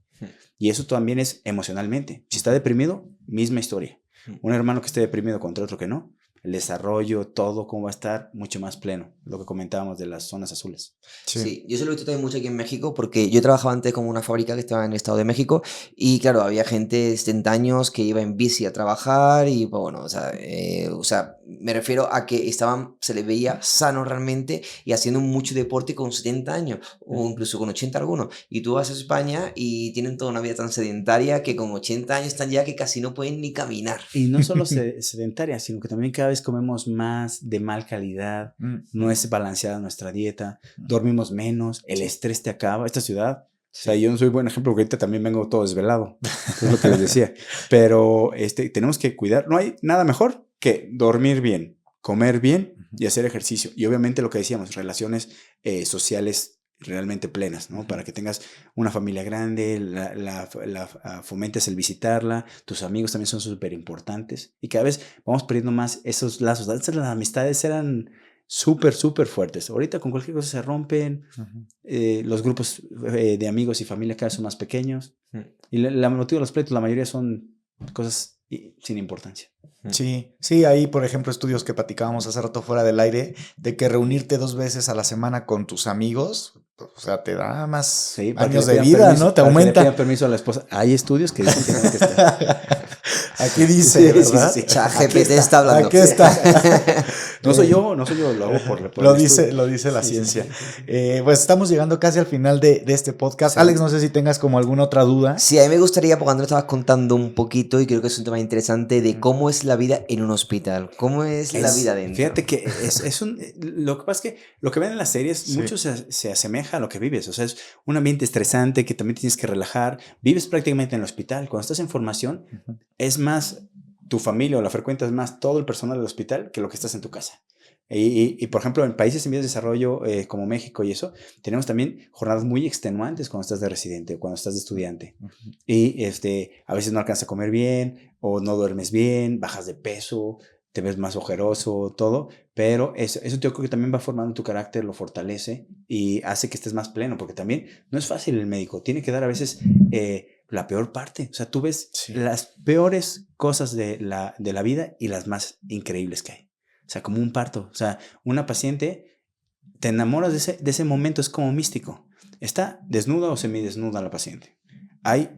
Y eso también es emocionalmente. Si está deprimido, misma historia. Un hermano que esté deprimido contra otro que no, el desarrollo, todo, cómo va a estar, mucho más pleno. Lo que comentábamos de las zonas azules. Sí, yo se lo he visto también mucho aquí en México porque yo trabajaba antes con una fábrica que estaba en el Estado de México y claro, había gente de 70 años que iba en bici a trabajar y pues, bueno, o sea, me refiero a que se les veía sano realmente y haciendo mucho deporte con 70 años o incluso con 80 algunos. Y tú vas a España y tienen toda una vida tan sedentaria que con 80 años están ya que casi no pueden ni caminar. Y no solo sedentaria, sino que también cada vez comemos más de mal calidad, no es balanceada nuestra dieta, dormimos menos, el estrés te acaba. Esta ciudad, o sea, yo no soy buen ejemplo porque ahorita también vengo todo desvelado, es lo que les decía, pero tenemos que cuidar, no hay nada mejor que dormir bien, comer bien y hacer ejercicio. Y obviamente lo que decíamos, relaciones sociales realmente plenas, ¿no? Para que tengas una familia grande, fomentes el visitarla, tus amigos también son súper importantes y cada vez vamos perdiendo más esos lazos. Antes las amistades eran súper, súper fuertes. Ahorita con cualquier cosa se rompen, los grupos de amigos y familia cada vez son más pequeños y el motivo de los pleitos, la mayoría son cosas sin importancia. Sí, sí, hay por ejemplo estudios que platicábamos hace rato fuera del aire de que reunirte 2 veces a la semana con tus amigos, o sea, te da más años de vida, ¿no? Te aumenta. Que le pidan permiso a la esposa. Hay estudios que dicen que tienen que estar. Aquí dice, ¿verdad? Sí. ChatGPT está hablando. Aquí está. No soy yo, lo hago por lo dice la ciencia. Pues estamos llegando casi al final de este podcast. Sí. Alex, no sé si tengas como alguna otra duda. Sí, a mí me gustaría, porque Andrés estabas contando un poquito y creo que es un tema interesante de cómo es la vida en un hospital. ¿Cómo es la vida dentro? Fíjate que lo que pasa es que lo que ven en las series mucho se asemeja a lo que vives. O sea, es un ambiente estresante que también tienes que relajar. Vives prácticamente en el hospital. Cuando estás en formación, es más tu familia o la frecuentas más todo el personal del hospital que lo que estás en tu casa. Y por ejemplo, en países en vías de desarrollo como México y eso, tenemos también jornadas muy extenuantes cuando estás de residente o cuando estás de estudiante. Y a veces no alcanzas a comer bien o no duermes bien, bajas de peso, te ves más ojeroso, todo. Pero eso yo creo que también va formando tu carácter, lo fortalece y hace que estés más pleno, porque también no es fácil el médico. Tiene que dar a veces la peor parte. O sea, tú ves las peores cosas de la vida y las más increíbles que hay. O sea, como un parto. O sea, una paciente, te enamoras de ese momento, es como místico. Está desnuda o semidesnuda la paciente. Hay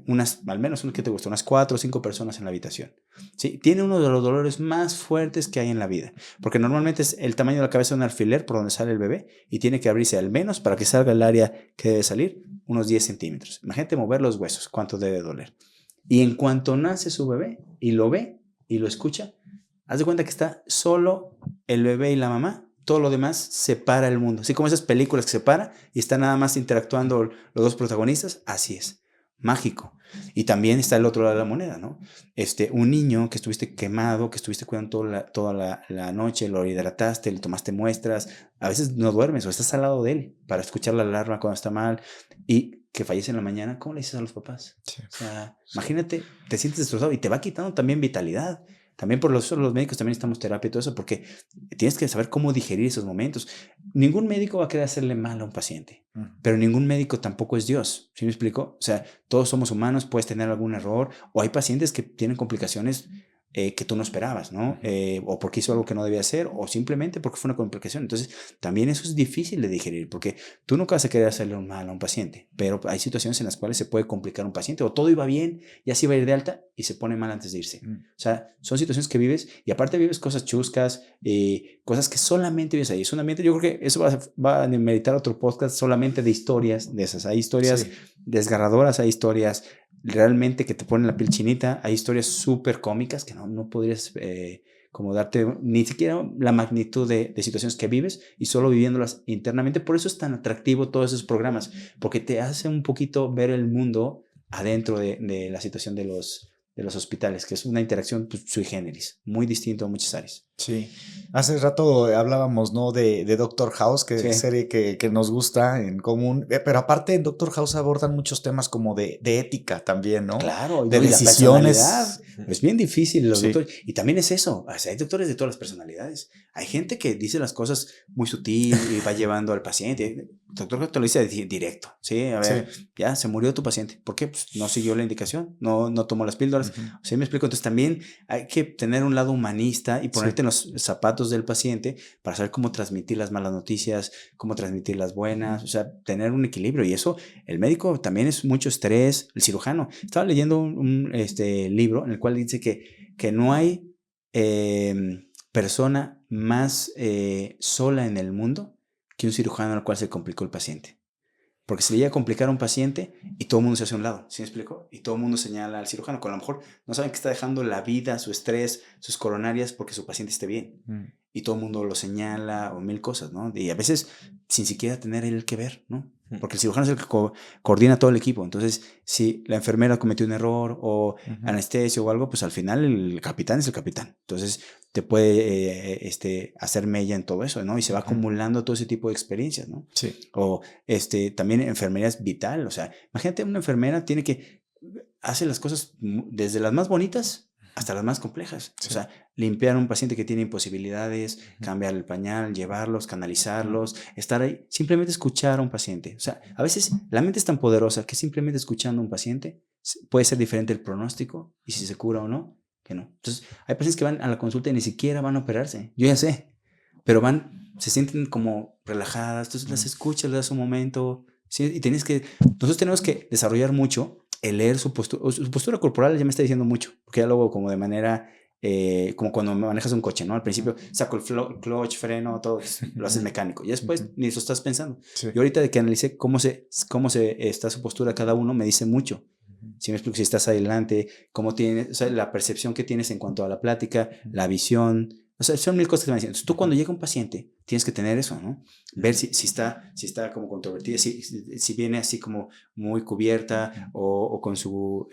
al menos, ¿qué te gusta? Unas 4 o 5 personas en la habitación. ¿Sí? Tiene uno de los dolores más fuertes que hay en la vida. Porque normalmente es el tamaño de la cabeza de un alfiler por donde sale el bebé y tiene que abrirse al menos para que salga el área que debe salir, unos 10 centímetros. Imagínate mover los huesos, cuánto debe doler. Y en cuanto nace su bebé y lo ve y lo escucha, haz de cuenta que está solo el bebé y la mamá, todo lo demás separa el mundo. Así como esas películas que separa y están nada más interactuando los dos protagonistas, así es, mágico. Y también está el otro lado de la moneda, ¿no? Un niño que estuviste quemado, que estuviste cuidando toda la noche, lo hidrataste, le tomaste muestras, a veces no duermes o estás al lado de él para escuchar la alarma cuando está mal y que fallece en la mañana, ¿cómo le dices a los papás? Sí. O sea, imagínate, te sientes destrozado y te va quitando también vitalidad. También por los médicos también necesitamos terapia y todo eso, porque tienes que saber cómo digerir esos momentos. Ningún médico va a querer hacerle mal a un paciente, pero ningún médico tampoco es Dios. ¿Sí me explico? O sea, todos somos humanos, puedes tener algún error, o hay pacientes que tienen complicaciones que tú no esperabas, ¿no? O porque hizo algo que no debía hacer, o simplemente porque fue una complicación. Entonces, también eso es difícil de digerir, porque tú nunca vas a querer hacerle un mal a un paciente, pero hay situaciones en las cuales se puede complicar un paciente, o todo iba bien, ya se iba a ir de alta y se pone mal antes de irse. O sea, son situaciones que vives, y aparte vives cosas chuscas, cosas que solamente vives ahí. Es un ambiente, yo creo que eso va a meritar otro podcast solamente de historias de esas. Hay historias desgarradoras, hay historias realmente que te ponen la piel chinita, hay historias súper cómicas que no podrías como darte ni siquiera la magnitud de situaciones que vives, y solo viviéndolas internamente. Por eso es tan atractivo todos esos programas, porque te hace un poquito ver el mundo adentro de la situación de los hospitales, que es una interacción pues, sui generis, muy distinto a muchas áreas. Sí, hace rato hablábamos, ¿no? De Doctor House, que es serie que nos gusta en común, pero aparte en Doctor House abordan muchos temas como de ética también, ¿no? Claro, de decisiones. Es bien difícil los doctores, y también es eso, o sea, hay doctores de todas las personalidades. Hay gente que dice las cosas muy sutil y va llevando al paciente. El doctor te lo dice directo, ¿sí? A ver, ya se murió tu paciente. ¿Por qué? Pues no siguió la indicación, no tomó las píldoras. ¿Sí me explico? Entonces también hay que tener un lado humanista y ponerte en los zapatos del paciente para saber cómo transmitir las malas noticias, cómo transmitir las buenas, o sea, tener un equilibrio. Y eso, el médico también es mucho estrés, el cirujano. Estaba leyendo un libro en el cual dice que no hay persona más sola en el mundo que un cirujano al cual se complicó el paciente. Porque se le llega a complicar a un paciente y todo el mundo se hace a un lado, ¿sí me explico? Y todo el mundo señala al cirujano, con a lo mejor no saben que está dejando la vida, su estrés, sus coronarias porque su paciente esté bien. Y todo el mundo lo señala o mil cosas, ¿no? Y a veces sin siquiera tener él que ver, ¿no? Porque el cirujano es el que coordina todo el equipo. Entonces, si la enfermera cometió un error o anestesia o algo, pues al final el capitán es el capitán. Entonces, te puede hacer mella en todo eso, ¿no? Y se va acumulando todo ese tipo de experiencias, ¿no? Sí. O también enfermería es vital. O sea, imagínate, una enfermera hace las cosas desde las más bonitas hasta las más complejas. O sea, limpiar a un paciente que tiene imposibilidades, cambiar el pañal, llevarlos, canalizarlos, estar ahí, simplemente escuchar a un paciente. O sea, a veces la mente es tan poderosa que simplemente escuchando a un paciente puede ser diferente el pronóstico y si se cura o no, que no. Entonces, hay pacientes que van a la consulta y ni siquiera van a operarse. Yo ya sé, pero se sienten como relajadas, entonces las escuchas, les das un momento, ¿sí? Y nosotros tenemos que desarrollar mucho el leer su postura corporal. Ya me está diciendo mucho, porque ya luego como de manera, como cuando manejas un coche, ¿no? Al principio saco el clutch, freno, todo, lo haces mecánico, y después ni eso estás pensando. Y ahorita de que analicé cómo se está su postura cada uno, me dice mucho. Si me explico, si estás adelante, cómo tienes, o sea, la percepción que tienes en cuanto a la plática, la visión. O sea, son mil cosas que me dicen. Entonces, tú cuando llega un paciente, tienes que tener eso, ¿no? Ver si está como controvertida, si viene así como muy cubierta o con su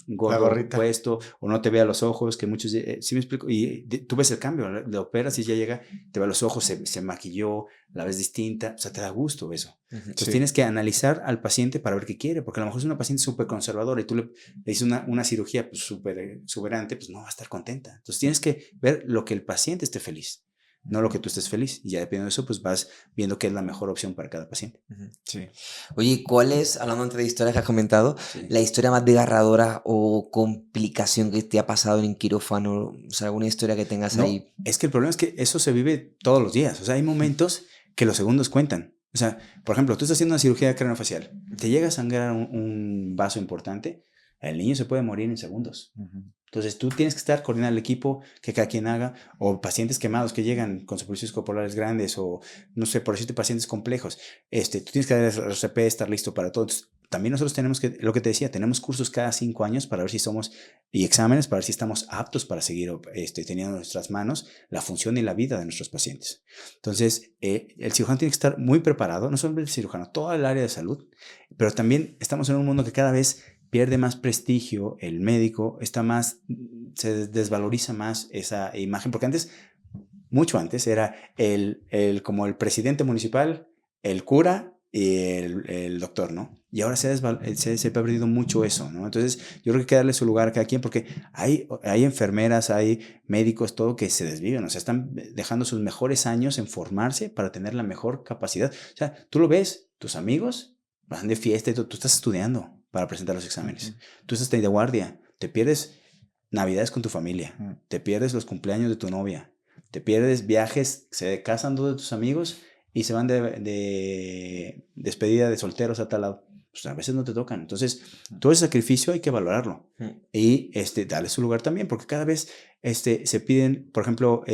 gorro puesto, o no te ve a los ojos, que muchos, ¿sí me explico? Y tú ves el cambio, le operas y ya llega, te ve a los ojos, se maquilló, la ves distinta, o sea, te da gusto eso. Entonces tienes que analizar al paciente para ver qué quiere, porque a lo mejor es una paciente súper conservadora y tú le dices una cirugía pues, súper exuberante, pues no va a estar contenta. Entonces tienes que ver lo que el paciente esté feliz, no lo que tú estés feliz. Y ya dependiendo de eso, pues vas viendo qué es la mejor opción para cada paciente. Sí. Oye, ¿cuál es, hablando antes de historias que has comentado, la historia más desgarradora o complicación que te ha pasado en quirófano? O sea, alguna historia que tengas ahí. Es que el problema es que eso se vive todos los días. O sea, hay momentos que los segundos cuentan. O sea, por ejemplo, tú estás haciendo una cirugía craneofacial, te llega a sangrar un vaso importante, el niño se puede morir en segundos. Entonces tú tienes que estar coordinando el equipo que cada quien haga, o pacientes quemados que llegan con superficies corporales grandes, o no sé, por decirte, pacientes complejos. Tú tienes que dar el RCP, estar listo para todo. Entonces, también nosotros tenemos lo que te decía, tenemos cursos cada 5 años para ver si y exámenes para ver si estamos aptos para seguir teniendo en nuestras manos la función y la vida de nuestros pacientes. Entonces, el cirujano tiene que estar muy preparado, no solo el cirujano, toda el área de salud, pero también estamos en un mundo que cada vez pierde más prestigio, el médico se desvaloriza más esa imagen, porque mucho antes era como el presidente municipal, el cura y el doctor, ¿no? Y ahora se ha perdido mucho eso, ¿no? Entonces, yo creo que hay que darle su lugar a cada quien, porque hay enfermeras, hay médicos, todo que se desviven, o sea, están dejando sus mejores años en formarse para tener la mejor capacidad. O sea, tú lo ves, tus amigos van de fiesta y tú estás estudiando para presentar los exámenes. Tú estás de guardia, te pierdes Navidades con tu familia, te pierdes los cumpleaños de tu novia, te pierdes viajes, se casan 2 de tus amigos y se van de despedida de solteros a tal lado. Pues a veces no te tocan. Entonces, todo ese sacrificio hay que valorarlo y darle su lugar también, porque cada vez se piden, por ejemplo,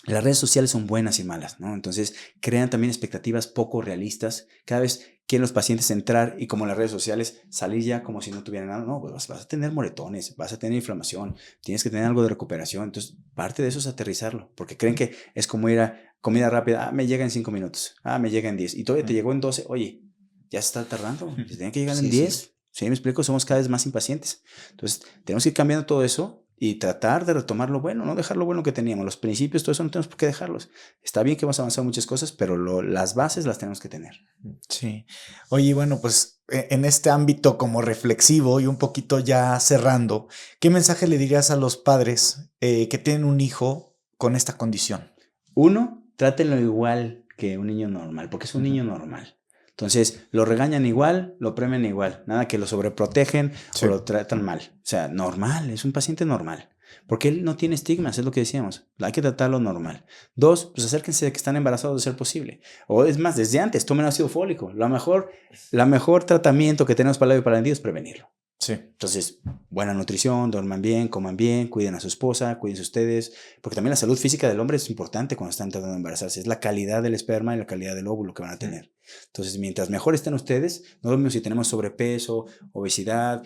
las redes sociales son buenas y malas, ¿no? Entonces, crean también expectativas poco realistas. Cada vez quieren los pacientes entrar y como en las redes sociales salir ya como si no tuvieran nada. No, pues vas a tener moretones, vas a tener inflamación, tienes que tener algo de recuperación. Entonces, parte de eso es aterrizarlo, porque creen que es como ir a comida rápida. Me llega en 5 minutos. Me llega en 10. Y todavía te llegó en 12. Oye, ya se está tardando. Se tiene que llegar en 10. Sí. ¿Sí me explico? Somos cada vez más impacientes. Entonces, tenemos que ir cambiando todo eso y tratar de retomar lo bueno, no dejar lo bueno que teníamos. Los principios, todo eso no tenemos por qué dejarlos. Está bien que hemos avanzado muchas cosas, pero las bases las tenemos que tener. Sí. Oye, bueno, pues en este ámbito como reflexivo y un poquito ya cerrando, ¿qué mensaje le dirías a los padres que tienen un hijo con esta condición? 1, trátenlo igual que un niño normal, porque es un niño normal. Entonces, lo regañan igual, lo premian igual. Nada que lo sobreprotegen o lo tratan mal. O sea, normal, es un paciente normal. Porque él no tiene estigmas, es lo que decíamos. Hay que tratarlo normal. 2, pues acérquense de que están embarazados de ser posible. O es más, desde antes, tomen ácido fólico. La mejor tratamiento que tenemos para el labio parandido es prevenirlo. Sí. Entonces, buena nutrición, duerman bien, coman bien, cuiden a su esposa, cuídense ustedes, porque también la salud física del hombre es importante cuando están tratando de embarazarse, es la calidad del esperma y la calidad del óvulo que van a tener. Entonces, mientras mejor estén ustedes, no lo mismo si tenemos sobrepeso, obesidad,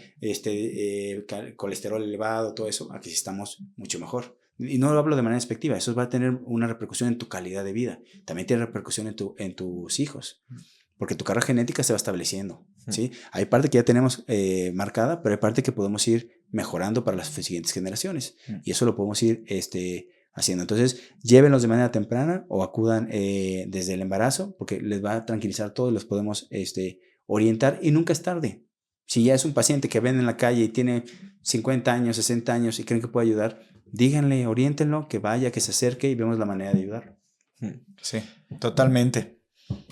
colesterol elevado, todo eso, aquí estamos mucho mejor. Y no lo hablo de manera despectiva, eso va a tener una repercusión en tu calidad de vida, también tiene repercusión en tus hijos. Porque tu carga genética se va estableciendo, ¿sí? Hay parte que ya tenemos marcada, pero hay parte que podemos ir mejorando para las siguientes generaciones. Y eso lo podemos ir haciendo. Entonces, llévenlos de manera temprana o acudan desde el embarazo, porque les va a tranquilizar todo y los podemos orientar. Y nunca es tarde. Si ya es un paciente que ven en la calle y tiene 50 años, 60 años y creen que puede ayudar, díganle, oriéntenlo, que vaya, que se acerque y vemos la manera de ayudarlo. Sí, totalmente.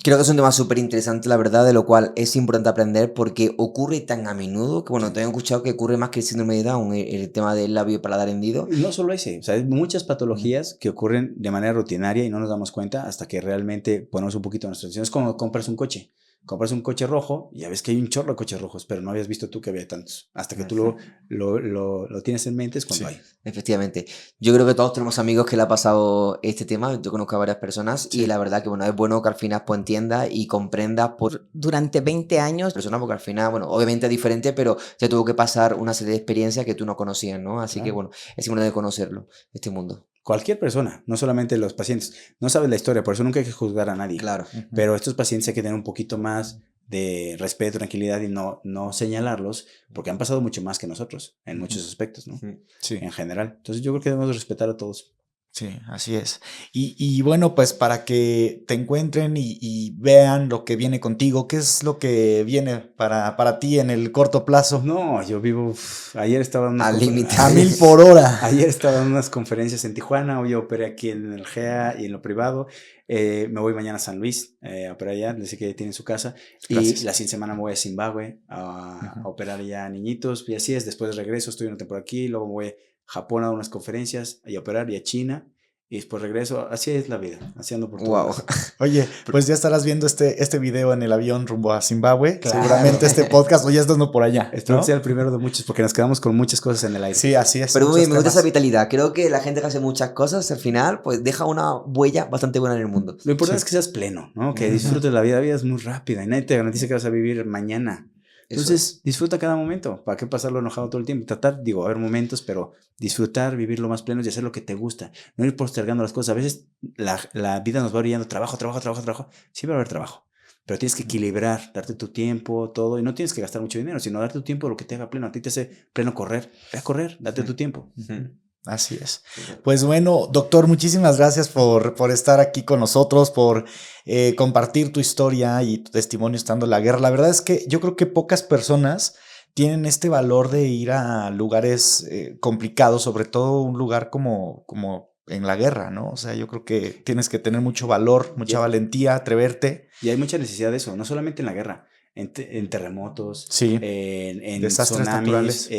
Creo que es un tema súper interesante, la verdad, de lo cual es importante aprender porque ocurre tan a menudo que, bueno, tengo escuchado que ocurre más que el síndrome de Down, el tema del labio y paladar hendido. No solo ese, o sea, hay muchas patologías que ocurren de manera rutinaria y no nos damos cuenta hasta que realmente ponemos un poquito de nuestra atención. Es como compras un coche. Compras un coche rojo y ya ves que hay un chorro de coches rojos, pero no habías visto tú que había tantos. Hasta que tú lo tienes en mente es cuando hay. Efectivamente. Yo creo que todos tenemos amigos que le ha pasado este tema. Yo conozco a varias personas y la verdad que, bueno, es bueno que al final pues entiendas y comprendas durante 20 años. Personas, porque al final, bueno, obviamente es diferente, pero ya tuvo que pasar una serie de experiencias que tú no conocías, ¿no? Así que, bueno, es importante conocerlo, este mundo. Cualquier persona, no solamente los pacientes. No sabes la historia, por eso nunca hay que juzgar a nadie. Claro. Pero estos pacientes hay que tener un poquito más de respeto, tranquilidad y no señalarlos, porque han pasado mucho más que nosotros en muchos aspectos, ¿no? Sí. En general. Entonces yo creo que debemos respetar a todos. Sí, así es. Y bueno, pues para que te encuentren y vean lo que viene contigo, ¿qué es lo que viene para ti en el corto plazo? No, yo vivo... ayer estaba en al límite. A 1000 por hora. Ayer estaba en unas conferencias en Tijuana, hoy operé aquí en el GEA y en lo privado. Me voy mañana a San Luis a operar allá, les sé que tienen su casa. Gracias. Y la siguiente semana me voy a Zimbabue a operar ya a niñitos. Y así es, después regreso, estoy una temporada aquí, luego me voy a Japón a unas conferencias y a operar y a China. Y después regreso, así es la vida, así ando por todo. Wow. Oye, pues ya estarás viendo este video en el avión rumbo a Zimbabue. Claro. Seguramente este podcast o ya estando por allá. Espero que sea el primero de muchos, porque nos quedamos con muchas cosas en el aire. Sí, así es. Pero muy bien, me gusta esa vitalidad. Creo que la gente que hace muchas cosas, al final, pues deja una huella bastante buena en el mundo. Lo importante es que seas pleno, ¿no? Que disfrutes la vida. La vida es muy rápida y nadie te garantiza que vas a vivir mañana. Entonces, disfruta cada momento. ¿Para qué pasarlo enojado todo el tiempo? Tratar, haber momentos, pero disfrutar, vivir lo más pleno y hacer lo que te gusta. No ir postergando las cosas. A veces la vida nos va orillando trabajo. Siempre va a haber trabajo. Pero tienes que equilibrar, darte tu tiempo, todo. Y no tienes que gastar mucho dinero, sino darte tu tiempo lo que te haga pleno. A ti te hace pleno correr. Ve a correr, date tu tiempo. Así es. Pues bueno, doctor, muchísimas gracias por estar aquí con nosotros, por compartir tu historia y tu testimonio estando en la guerra. La verdad es que yo creo que pocas personas tienen este valor de ir a lugares complicados, sobre todo un lugar como en la guerra, ¿no? O sea, yo creo que tienes que tener mucho valor, mucha valentía, atreverte. Y hay mucha necesidad de eso, no solamente en la guerra. en terremotos, Sí. en Desastres tsunamis, naturales.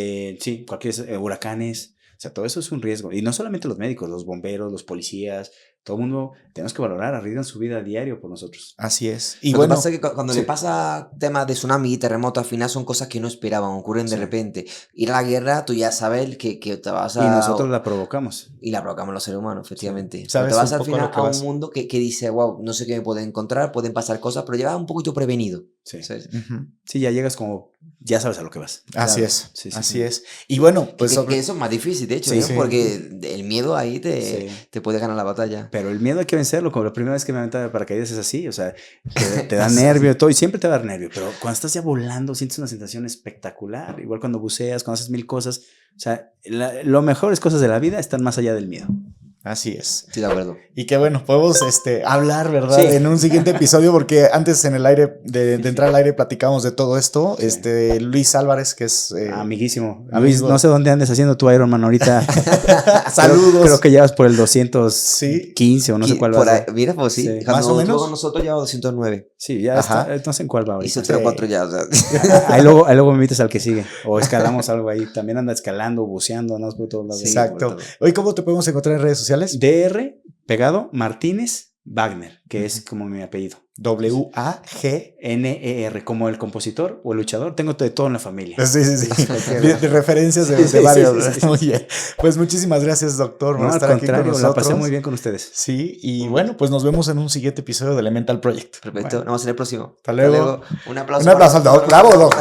sí, cualquier huracanes. O sea, todo eso es un riesgo. Y no solamente los médicos, los bomberos, los policías, todo el mundo tenemos que valorar, arriesgan su vida a diario por nosotros. Así es. Y Lo bueno, que pasa es que cuando sí. le pasa temas de tsunami y terremoto, al final son cosas que no esperaban, ocurren de Sí. repente. Ir a la guerra, tú ya sabes que te vas Y a... nosotros la provocamos. Y la provocamos los seres humanos, efectivamente. Pero Sabes te vas un al poco a final lo que a un vas. mundo que dice, wow, no sé qué me puede encontrar, pueden pasar cosas, pero llevas un poquito prevenido. Sí. ¿Sabes? Ujú. Sí, ya llegas como, ya sabes a lo que vas. Así Claro. es. Sí, sí, Así sí. es. Y bueno, pues Que eso es más difícil, de hecho, Sí, ¿eh? sí. Porque el miedo ahí Sí. te puede ganar la batalla. Pero el miedo hay que vencerlo. Como la primera vez que me aventé de paracaídas es así. O sea, te da nervio y todo. Y siempre te va a dar nervio. Pero cuando estás ya volando, sientes una sensación espectacular. Igual cuando buceas, cuando haces mil cosas. O sea, lo mejores cosas de la vida están más allá del miedo. así es. Estoy de acuerdo. Y que bueno, podemos hablar, ¿verdad? Sí. En un siguiente episodio, porque antes en el aire, de entrar al aire, platicamos de todo esto. Sí. Luis Álvarez, que es Amiguísimo. amigo. No sé dónde andes haciendo tu Ironman ahorita. saludos. Creo que llevas por el 215 o no sé cuál Por va. ahí, mira, pues sí. Sí. Cuando Más o menos. estuvo con nosotros llevaba 209. Sí, ya Ajá. está. No sé en cuál va ahorita. Hizo 3 o 4 ya, o sea. Ahí luego me invitas al que sigue. O escalamos algo ahí. También anda escalando, buceando, andamos por todos lados. Sí, Exacto. por todo. Hoy, ¿cómo te podemos encontrar en redes sociales? DR pegado Martínez Wagner, que es como mi apellido. W-A-G. NER, como el compositor o el luchador. Tengo de todo en la familia. Sí, sí, sí. Cualquiera. De referencias de, Sí, de sí, varios. sí, sí. Muy bien. Pues muchísimas gracias, doctor, por No, al estar aquí con contrario, nosotros. la pasé muy bien con ustedes. Sí, y bueno, pues nos vemos en un siguiente episodio de Elemental Project. Perfecto, Bueno, nos vemos en el próximo. hasta luego. Un aplauso. Un aplauso al para- doc. Bravo, doc.